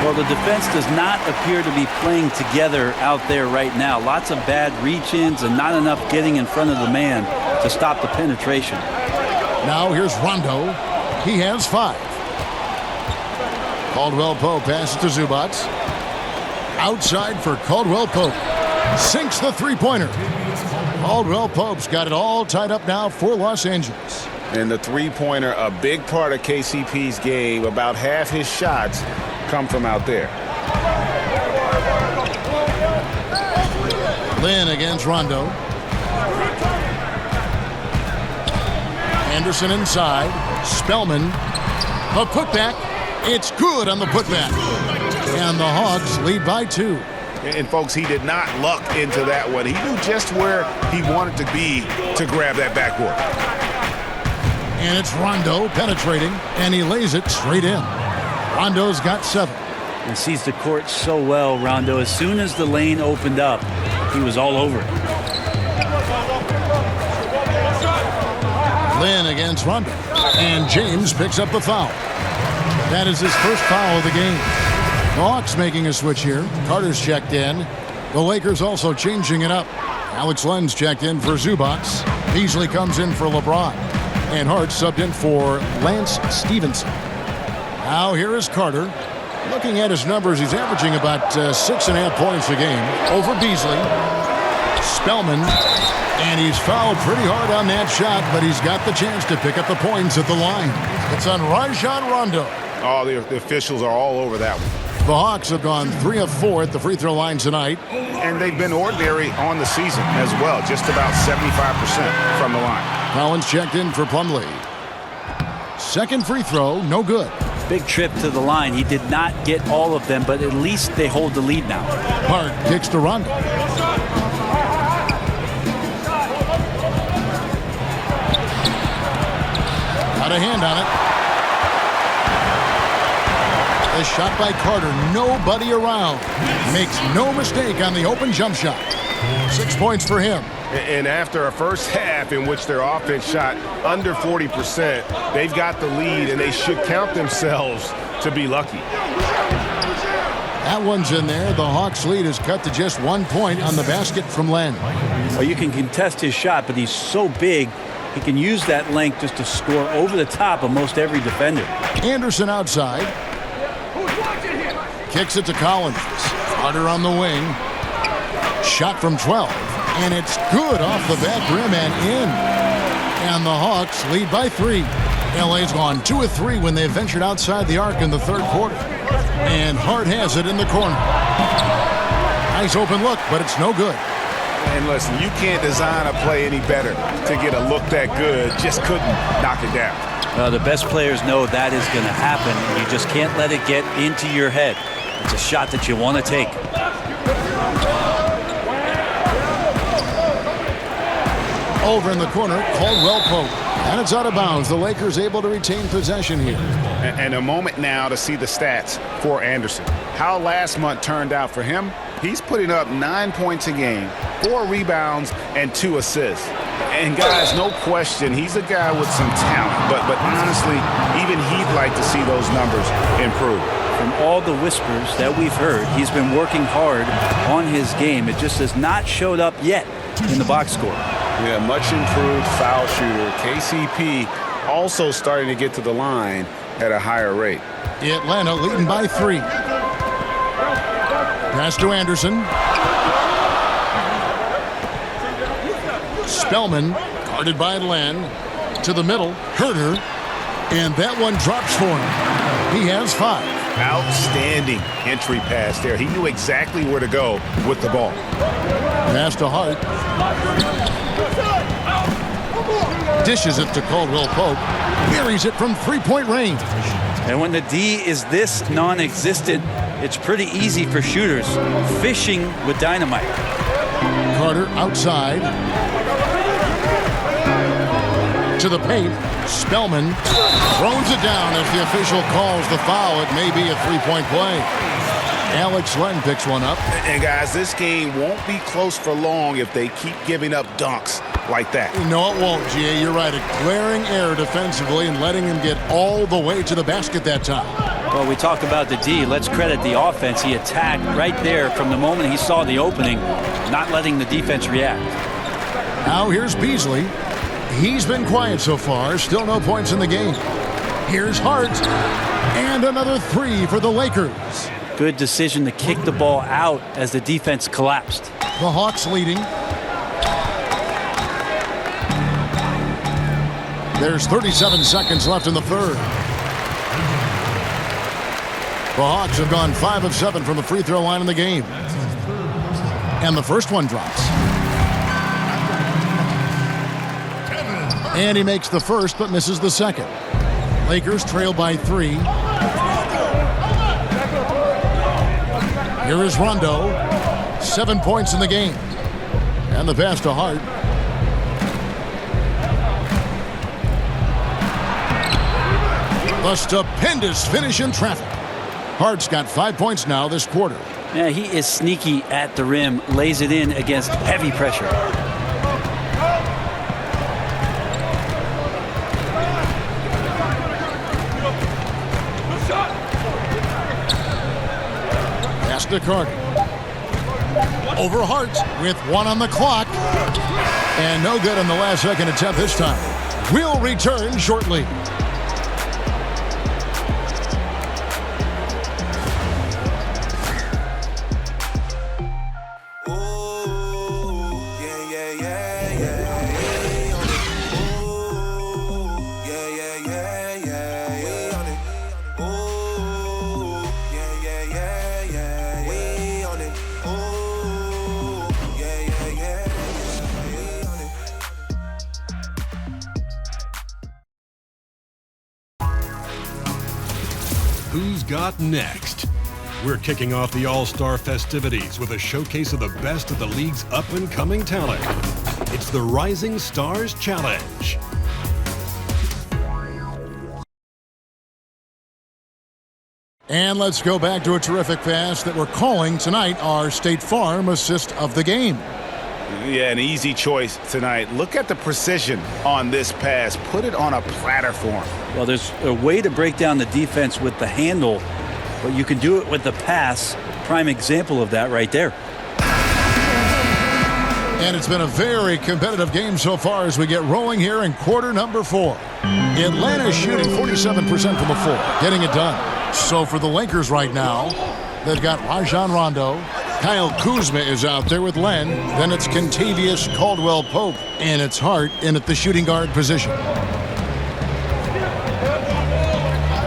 Well, the defense does not appear to be playing together out there right now. Lots of bad reach-ins and not enough getting in front of the man to stop the penetration. Now here's Rondo. He has 5. Caldwell Pope passes to Zubac. Outside for Caldwell Pope. Sinks the three-pointer. Caldwell Pope's got it all tied up now for Los Angeles. And the three-pointer, a big part of KCP's game. About half his shots come from out there. Lynn against Rondo. Anderson inside. Spellman. A putback. It's good on the putback. And the Hawks lead by 2. And folks, he did not luck into that one. He knew just where he wanted to be to grab that backboard. And it's Rondo penetrating, and he lays it straight in. Rondo's got 7. And sees the court so well, Rondo. As soon as the lane opened up, he was all over it. Lynn against Rondo. And James picks up the foul. That is his first foul of the game. The Hawks making a switch here. Carter's checked in. The Lakers also changing it up. Alex Len's checked in for Zubac. Beasley comes in for LeBron. And Hart subbed in for Lance Stevenson. Now here is Carter. Looking at his numbers, he's averaging about 6.5 points a game. Over Beasley. Spellman. And he's fouled pretty hard on that shot, but he's got the chance to pick up the points at the line. It's on Rajon Rondo. Oh, the officials are all over that one. The Hawks have gone 3 of 4 at the free throw line tonight. And they've been ordinary on the season as well, just about 75% from the line. Collins checked in for Plumlee. Second free throw, no good. Big trip to the line. He did not get all of them, but at least they hold the lead now. Hart kicks to Rondo. Got a hand on it. A shot by Carter, nobody around. Makes no mistake on the open jump shot. 6 points for him. And after a first half in which their offense shot under 40%, they've got the lead, and they should count themselves to be lucky. That one's in there. The Hawks' lead is cut to just 1 point on the basket from Len. Well, you can contest his shot, but he's so big, he can use that length just to score over the top of most every defender. Anderson outside. Kicks it to Collins. Carter on the wing. Shot from 12. And it's good off the back rim and in. And the Hawks lead by 3. LA's gone 2 of 3 when they ventured outside the arc in the third quarter. And Hart has it in the corner. Nice open look, but it's no good. And listen, you can't design a play any better to get a look that good. Just couldn't knock it down. The best players know that is going to happen, and you just can't let it get into your head. It's a shot that you want to take. Over in the corner, Caldwell Pope. And it's out of bounds. The Lakers able to retain possession here. And a moment now to see the stats for Anderson. How last month turned out for him. He's putting up 9 points a game, 4 rebounds, and 2 assists. And guys, no question, he's a guy with some talent. But honestly, even he'd like to see those numbers improve. From all the whispers that we've heard, he's been working hard on his game. It just has not showed up yet in the box score. Yeah, much improved foul shooter. KCP also starting to get to the line at a higher rate. Atlanta leading by 3. Pass to Anderson. Spellman guarded by Len. To the middle. Herter. And that one drops for him. He has 5. Outstanding entry pass there. He knew exactly where to go with the ball. Pass to Hart. Dishes it to Caldwell Pope. Buries it from 3-point range. And when the D is this non-existent, it's pretty easy for shooters. Fishing with dynamite. Carter outside. To the paint. Spellman throws it down as the official calls the foul. It may be a 3-point play. Alex Len picks one up. And guys, this game won't be close for long if they keep giving up dunks like that. No, it won't, G.A. You're right. A glaring error defensively and letting him get all the way to the basket that time. Well, we talked about the D. Let's credit the offense. He attacked right there from the moment he saw the opening, not letting the defense react. Now here's Beasley. He's been quiet so far. Still no points in the game. Here's Hart. And another 3 for the Lakers. Good decision to kick the ball out as the defense collapsed. The Hawks leading. There's 37 seconds left in the third. The Hawks have gone 5 of 7 from the free throw line in the game. And the first one drops. And he makes the first but misses the second. Lakers trail by 3. Here is Rondo. 7 points in the game. And the pass to Hart. A stupendous finish in traffic. Hart's got 5 points now this quarter. Yeah, he is sneaky at the rim, lays it in against heavy pressure. Pass to Carter. Over Hart with 1 on the clock. And no good on the last second attempt this time. We'll return shortly. Yeah. who's got next. We're kicking off the All-Star festivities with a showcase of the best of the league's up-and-coming talent. It's the Rising Stars Challenge. And let's go back to a terrific pass that we're calling tonight our State Farm assist of the game. Yeah, an easy choice tonight. Look at the precision on this pass. Put it on a platter form. Well, there's a way to break down the defense with the handle, but you can do it with the pass. Prime example of that right there. And it's been a very competitive game so far as we get rolling here in quarter number 4. Atlanta shooting 47% from the floor, getting it done. So for the Lakers right now, they've got Rajon Rondo. Kyle Kuzma is out there with Len. Then it's Kentavious Caldwell-Pope. And it's Hart in at the shooting guard position.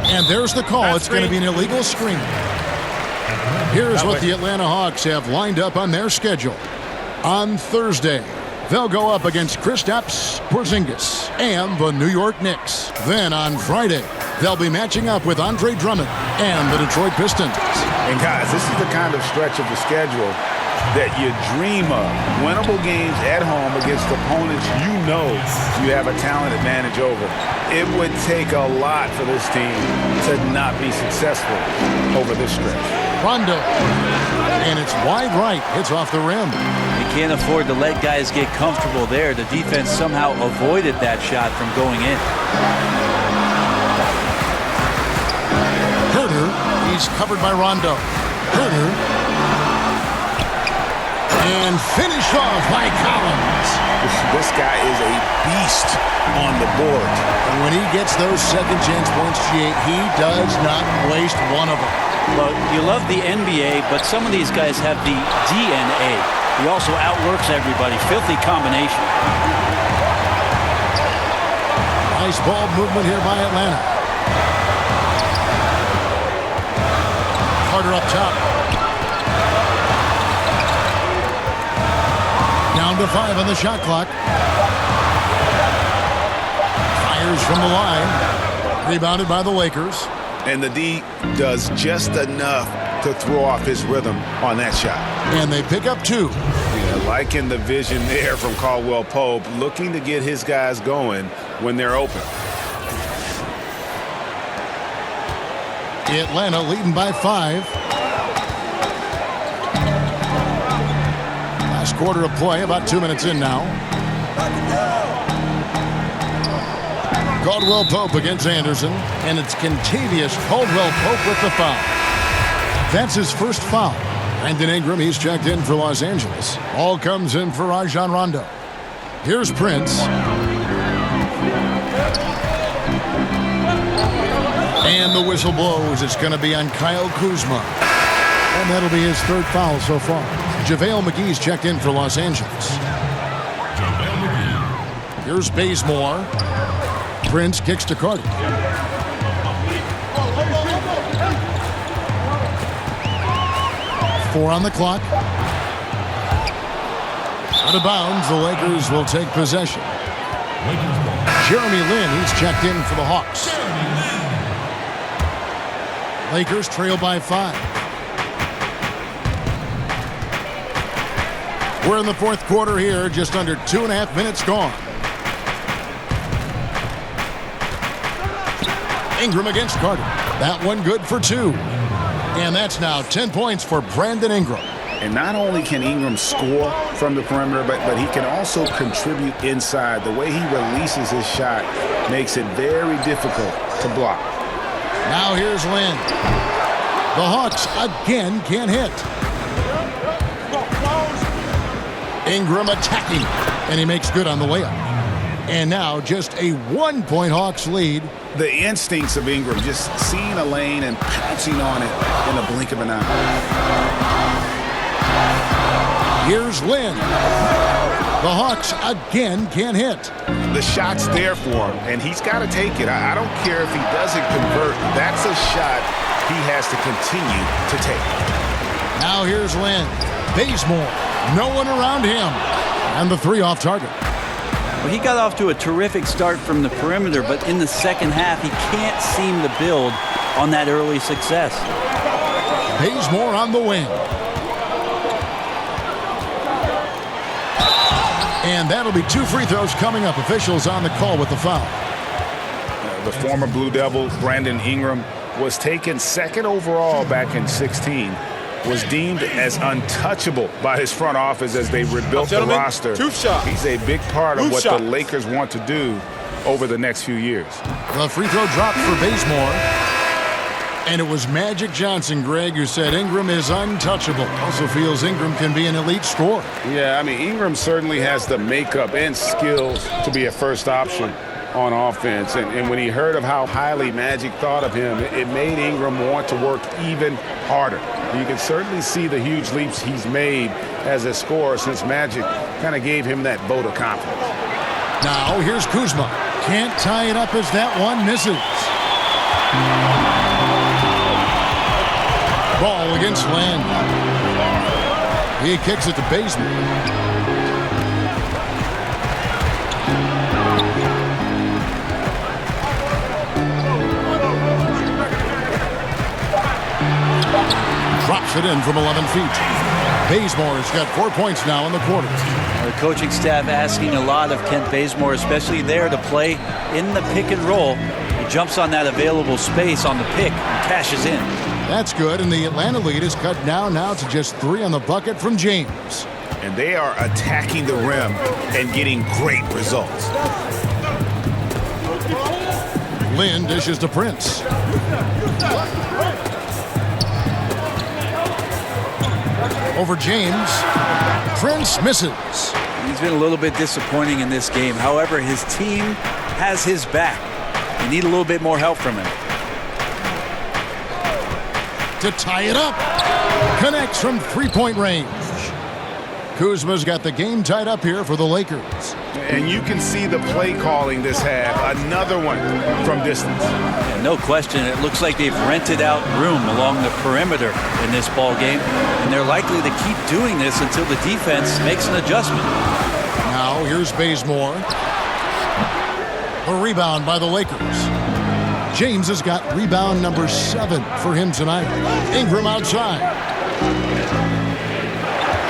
And there's the call. It's going to be an illegal screen. Here's what the Atlanta Hawks have lined up on their schedule. On Thursday, they'll go up against Kristaps Porzingis and the New York Knicks. Then on Friday, they'll be matching up with Andre Drummond and the Detroit Pistons. And guys, this is the kind of stretch of the schedule that you dream of. Winnable games at home against opponents you know you have a talent advantage over. It would take a lot for this team to not be successful over this stretch. Rondo, and it's wide right. Hits off the rim. You can't afford to let guys get comfortable there. The defense somehow avoided that shot from going in. Herter, he's covered by Rondo. Herter. And finished off by Collins. This guy is a beast on the board. And when he gets those second chance points, he does not waste one of them. Well, you love the NBA, but some of these guys have the DNA. He also outworks everybody. Filthy combination. Nice ball movement here by Atlanta. Carter up top. Down to 5 on the shot clock. Fires from the line. Rebounded by the Lakers. And the D does just enough to throw off his rhythm on that shot. And they pick up 2. Yeah, liking the vision there from Caldwell-Pope, looking to get his guys going when they're open. Atlanta leading by 5. Last quarter of play, about 2 minutes in now. Caldwell-Pope against Anderson, and it's Kentavious Caldwell-Pope with the foul. That's his first foul. Brandon Ingram, he's checked in for Los Angeles. All comes in for Rajon Rondo. Here's Prince. And the whistle blows. It's going to be on Kyle Kuzma. And that'll be his 3rd foul so far. JaVale McGee's checked in for Los Angeles. Here's Bazemore. Prince kicks to Carter. Four on the clock. Out of bounds, the Lakers will take possession. Jeremy Lin, he's checked in for the Hawks. Lakers trail by 5. We're in the 4th quarter here, just under 2.5 minutes gone. Ingram against Carter. That one good for 2. And that's now 10 points for Brandon Ingram. And not only can Ingram score from the perimeter, but he can also contribute inside. The way he releases his shot makes it very difficult to block. Now here's Lin. The Hawks again can't hit. Ingram attacking, and he makes good on the layup. And now just a 1-point Hawks lead. The instincts of Ingram, just seeing a lane and pouncing on it in a blink of an eye. Here's Lin. The Hawks again can't hit. The shot's there for him, and he's got to take it. I don't care if he doesn't convert. That's a shot he has to continue to take. Now here's Lin. Bazemore. No one around him. And the 3 off target. Well, he got off to a terrific start from the perimeter, but in the second half, he can't seem to build on that early success. Bazemore on the wing. And that'll be 2 free throws coming up. Officials on the call with the foul. The former Blue Devil, Brandon Ingram, was taken second overall back in 16. Was deemed as untouchable by his front office as they rebuilt the roster. He's a big part of what the Lakers want to do over the next few years. The free throw dropped for Bazemore. And it was Magic Johnson, Greg, who said Ingram is untouchable. Also feels Ingram can be an elite scorer. Yeah, I mean, Ingram certainly has the makeup and skills to be a first option on offense. And when he heard of how highly Magic thought of him, it made Ingram want to work even harder. You can certainly see the huge leaps he's made as a scorer since Magic kind of gave him that vote of confidence. Now here's Kuzma. Can't tie it up as that one misses. Ball against Land. He kicks it to Bazemore. Drops it in from 11 feet. Bazemore's got 4 points now in the quarter. The coaching staff asking a lot of Kent Bazemore, especially there to play in the pick and roll. He jumps on that available space on the pick and cashes in. That's good, and the Atlanta lead is cut down now to just 3 on the bucket from James. And they are attacking the rim and getting great results. Lynn dishes to Prince. Over James. Prince misses. He's been a little bit disappointing in this game. However, his team has his back. They need a little bit more help from him. To tie it up. Connects from 3-point range. Kuzma's got the game tied up here for the Lakers. And you can see the play calling this half. Another one from distance. Yeah, no question. It looks like they've rented out room along the perimeter in this ball game. And they're likely to keep doing this until the defense makes an adjustment. Now here's Bazemore. A rebound by the Lakers. James has got rebound number 7 for him tonight. Ingram outside.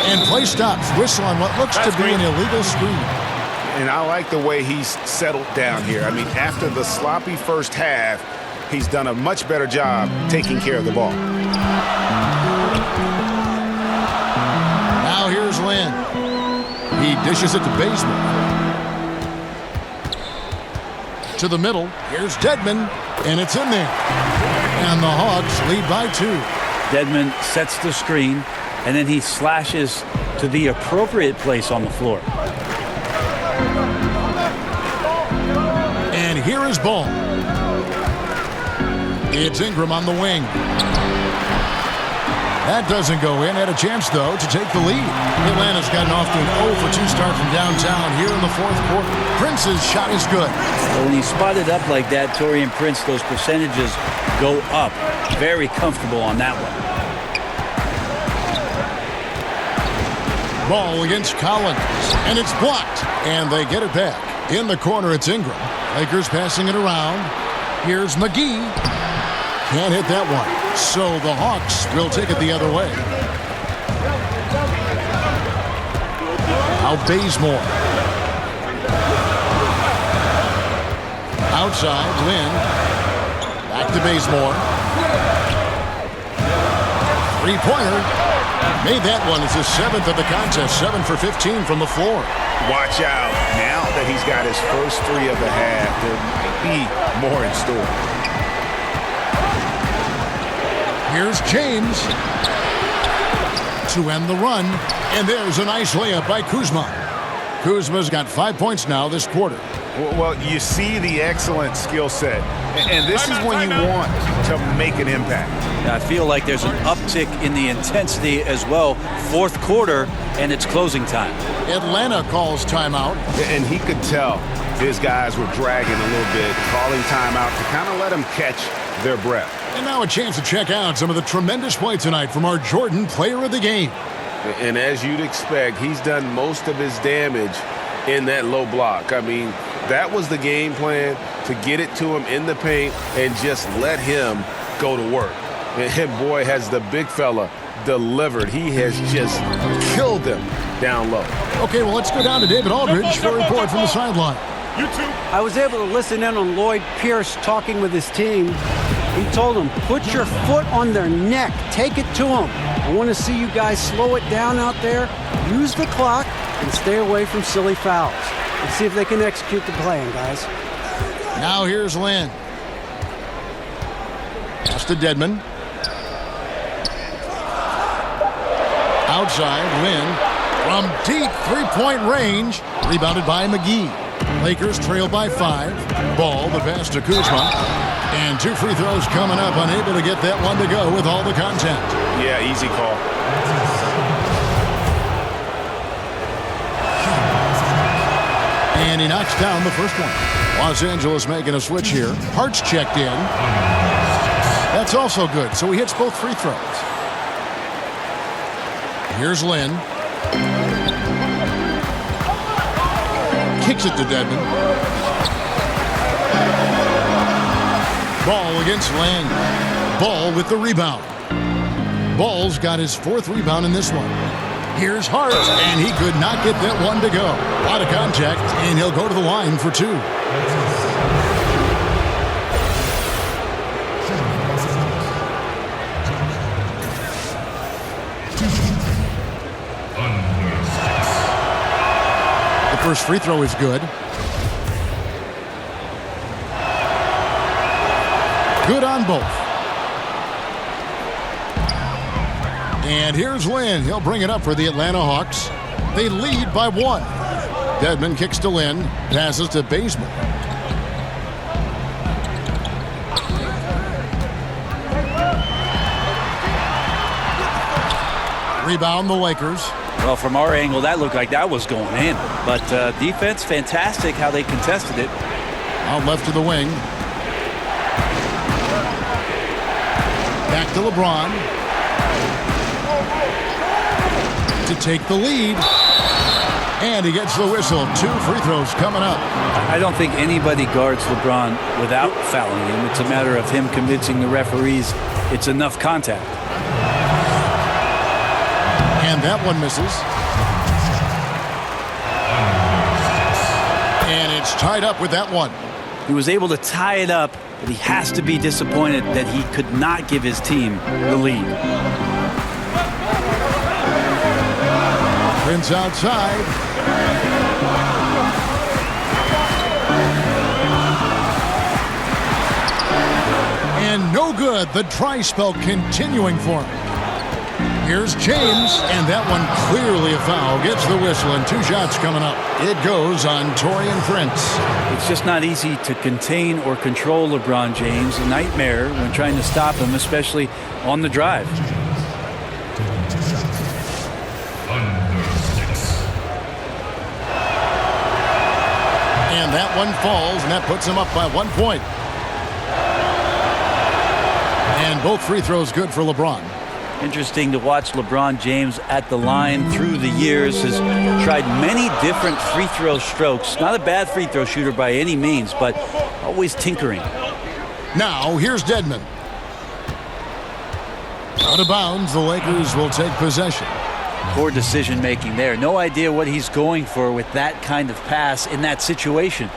And play stops. Whistle on what looks to be an illegal screen. And I like the way he's settled down here. I mean, after the sloppy first half, he's done a much better job taking care of the ball. Now here's Lynn. He dishes it to Bazemore. To the middle. Here's Dedmon. And it's in there. And the Hawks lead by 2. Dedmon sets the screen, and then he slashes to the appropriate place on the floor. And here is Ball. It's Ingram on the wing. That doesn't go in. Had a chance, though, to take the lead. Atlanta's gotten off to an 0-for-2 start from downtown here in the fourth quarter. Prince's shot is good. Well, when he's spotted up like that, Taurean Prince, those percentages go up. Very comfortable on that one. Ball against Collins, and it's blocked. And they get it back. In the corner, it's Ingram. Lakers passing it around. Here's McGee. Can't hit that one. So the Hawks will take it the other way. Now Bazemore. Outside, Lynn. Back to Bazemore. Three-pointer. Made that one. It's his 7th of the contest. 7 for 15 from the floor. Watch out. Now that he's got his first 3 of the half, there might be more in store. Here's James to end the run. And there's a nice layup by Kuzma. Kuzma's got 5 points now this quarter. Well, you see the excellent skill set. And this is when you want to make an impact. I feel like there's an uptick in the intensity as well. Fourth quarter, and it's closing time. Atlanta calls timeout. And he could tell his guys were dragging a little bit, calling timeout to kind of let them catch their breath. And now a chance to check out some of the tremendous play tonight from our Jordan Player of the Game. And as you'd expect, he's done most of his damage in that low block. I mean, that was the game plan, to get it to him in the paint and just let him go to work. And boy, has the big fella delivered. He has just killed them down low. Okay, well, let's go down to David Aldridge for a report from the sideline. I was able to listen in on Lloyd Pierce talking with his team. He told them, put your foot on their neck. Take it to them. I want to see you guys slow it down out there. Use the clock and stay away from silly fouls. Let's see if they can execute the plan, guys. Now here's Lynn. Pass to Dedmon. Outside, Lynn from deep three-point range. Rebounded by McGee. Lakers trail by 5. Ball, the pass to Kuzma. And 2 free throws coming up. Unable to get that one to go with all the contact. Yeah, easy call. And he knocks down the first one. Los Angeles making a switch here. Hart's checked in. That's also good. So he hits both free throws. Here's Lynn. Kicks it to Dedmon. Ball against Lynn. Ball with the rebound. Ball's got his 4th rebound in this one. Here's Hart, and he could not get that one to go. A lot of contact, and he'll go to the line for 2. The first free throw is good. Good on both. And here's Lynn. He'll bring it up for the Atlanta Hawks. They lead by 1. Dedmon kicks to Lynn. Passes to Bazemore. Rebound the Lakers. Well, from our angle, that looked like that was going in. But defense, fantastic how they contested it. Out left to the wing. Back to LeBron. To take the lead. And he gets the whistle. 2 free throws coming up. I don't think anybody guards LeBron without fouling him. It's a matter of him convincing the referees it's enough contact. And that one misses. And it's tied up with that one. He was able to tie it up, but he has to be disappointed that he could not give his team the lead. Prince outside. And no good. The try spell continuing for him. Here's James, and that one clearly a foul. Gets the whistle, and 2 shots coming up. It goes on Taurean Prince. It's just not easy to contain or control LeBron James. A nightmare when trying to stop him, especially on the drive. And that one falls, and that puts him up by 1 point. And both free throws good for LeBron. Interesting to watch LeBron James at the line through the years. Has tried many different free throw strokes. Not a bad free throw shooter by any means, but always tinkering. Now, here's Dedmon. Out of bounds, the Lakers will take possession. Poor decision making there. No idea what he's going for with that kind of pass in that situation.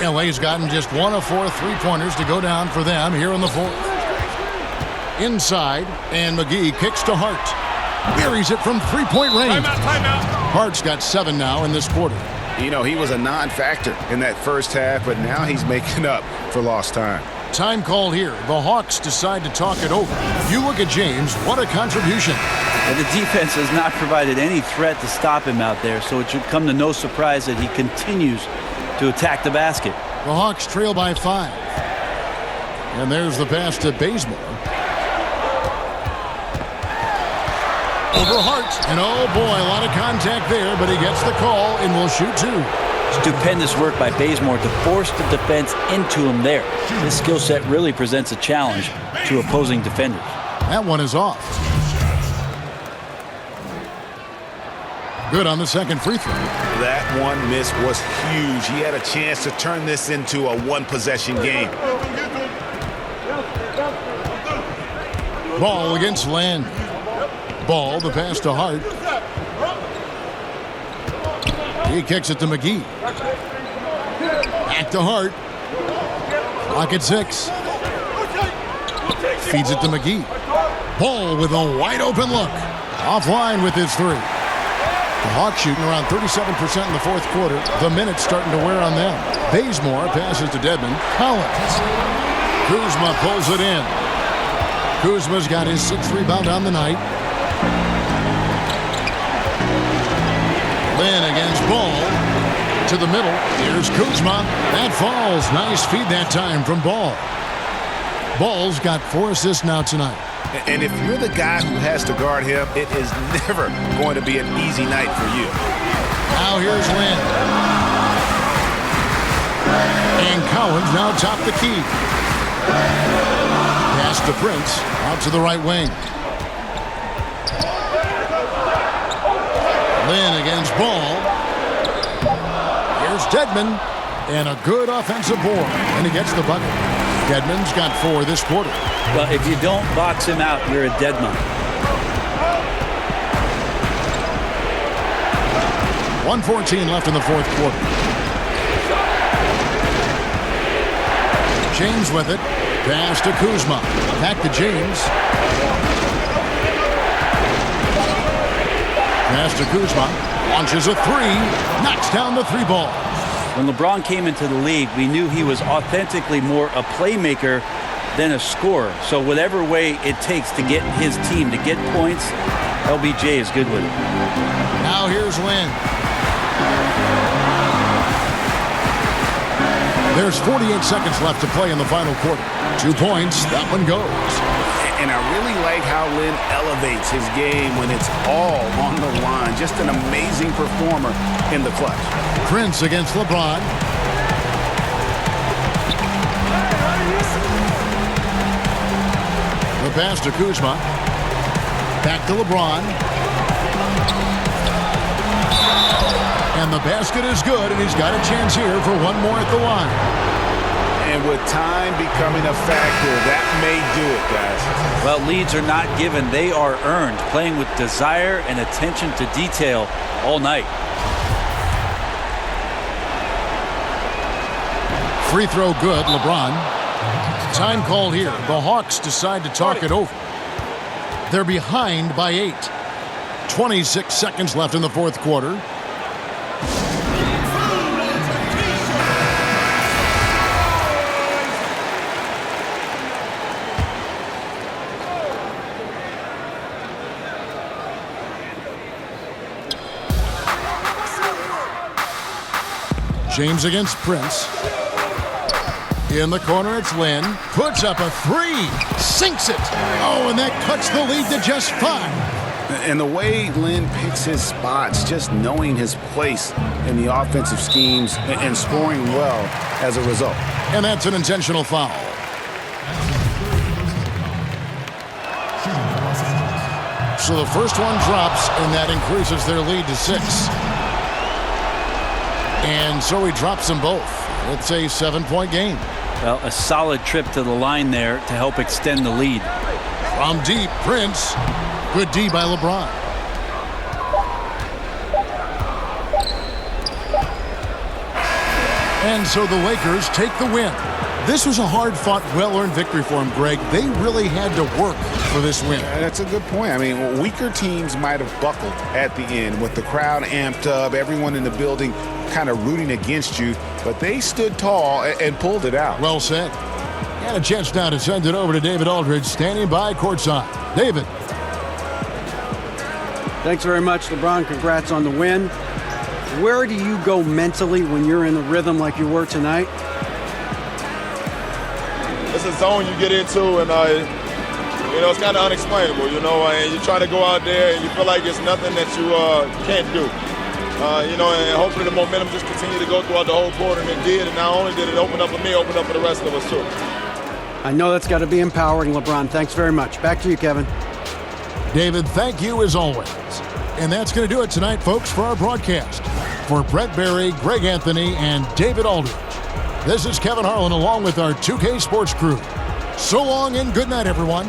LA's gotten just 1 of 4 3-pointers to go down for them here in the 4th. Inside, and McGee kicks to Hart. Buries it from 3-point range. Timeout. Hart's got 7 now in this quarter. You know, he was a non-factor in that first half, but now he's making up for lost time. Time called here. The Hawks decide to talk it over. You look at James, what a contribution. And the defense has not provided any threat to stop him out there, so it should come to no surprise that he continues to attack the basket. The Hawks trail by 5. And there's the pass to Bazemore. Over Hart. And oh boy, a lot of contact there, but he gets the call and will shoot 2. Stupendous work by Bazemore to force the defense into him there. This skill set really presents a challenge to opposing defenders. That one is off. Good on the second free throw. That That one miss was huge. He had a chance to turn this into a one-possession game. Ball against Land. Ball, the pass to Hart. He kicks it to McGee. Back to Hart. Clock at 6. Feeds it to McGee. Ball with a wide open look. Offline with his 3. The Hawks shooting around 37% in the fourth quarter. The minutes starting to wear on them. Bazemore passes to Dedmon. Collins. Kuzma pulls it in. Kuzma's got his 6th rebound on the night. Lynn against Ball. To the middle. Here's Kuzma. That falls. Nice feed that time from Ball. Ball's got 4 assists now tonight. And if you're the guy who has to guard him, it is never going to be an easy night for you. Now here's Lynn. And Collins now top the key. Pass to Prince. Out to the right wing. Lynn against Ball. Here's Dedmon. And a good offensive board. And he gets the bucket. Dedmon's got 4 this quarter. Well, if you don't box him out, you're a dead man. 1:14 left in the fourth quarter. James with it. Pass to Kuzma. Back to James. Pass to Kuzma. Launches a 3. Knocks down the 3 ball. When LeBron came into the league, we knew he was authentically more a playmaker than a scorer. So whatever way it takes to get his team to get points, LBJ is good with it. Now here's Lynn. There's 48 seconds left to play in the final quarter. 2 points. That one goes. And I really like how Lynn elevates his game when it's all on the line. Just an amazing performer in the clutch. Prince against LeBron. The pass to Kuzma. Back to LeBron. And the basket is good, and he's got a chance here for one more at the line. And with time becoming a factor, that may do it, guys. Well, leads are not given. They are earned, playing with desire and attention to detail all night. Free throw good, LeBron. Time call here. The Hawks decide to talk it over. They're behind by 8. 26 seconds left in the fourth quarter. James against Prince. In the corner, it's Lynn. Puts up a 3. Sinks it. Oh, and that cuts the lead to just 5. And the way Lynn picks his spots, just knowing his place in the offensive schemes and scoring well as a result. And that's an intentional foul. So the first one drops, and that increases their lead to 6. And so he drops them both. It's a 7-point game. Well, a solid trip to the line there to help extend the lead. From deep, Prince. Good D by LeBron. And so the Lakers take the win. This was a hard-fought, well-earned victory for them, Greg. They really had to work for this win. That's a good point. I mean, weaker teams might have buckled at the end with the crowd amped up, everyone in the building kind of rooting against you, but they stood tall and pulled it out. Well said. And a chance now to send it over to David Aldridge, standing by courtside. David. Thanks very much, LeBron. Congrats on the win. Where do you go mentally when you're in a rhythm like you were tonight? It's a zone you get into, and it's kind of unexplainable, and you try to go out there and you feel like it's nothing that you can't do. And hopefully the momentum just continued to go throughout the whole quarter, and it did. And not only did it open up for me, opened up for the rest of us too. I know that's got to be empowering, LeBron. Thanks very much. Back to you, Kevin. David, thank you as always. And that's going to do it tonight, folks, for our broadcast. For Brett Berry, Greg Anthony, and David Aldridge, this is Kevin Harlan along with our 2K Sports crew. So long and good night, everyone.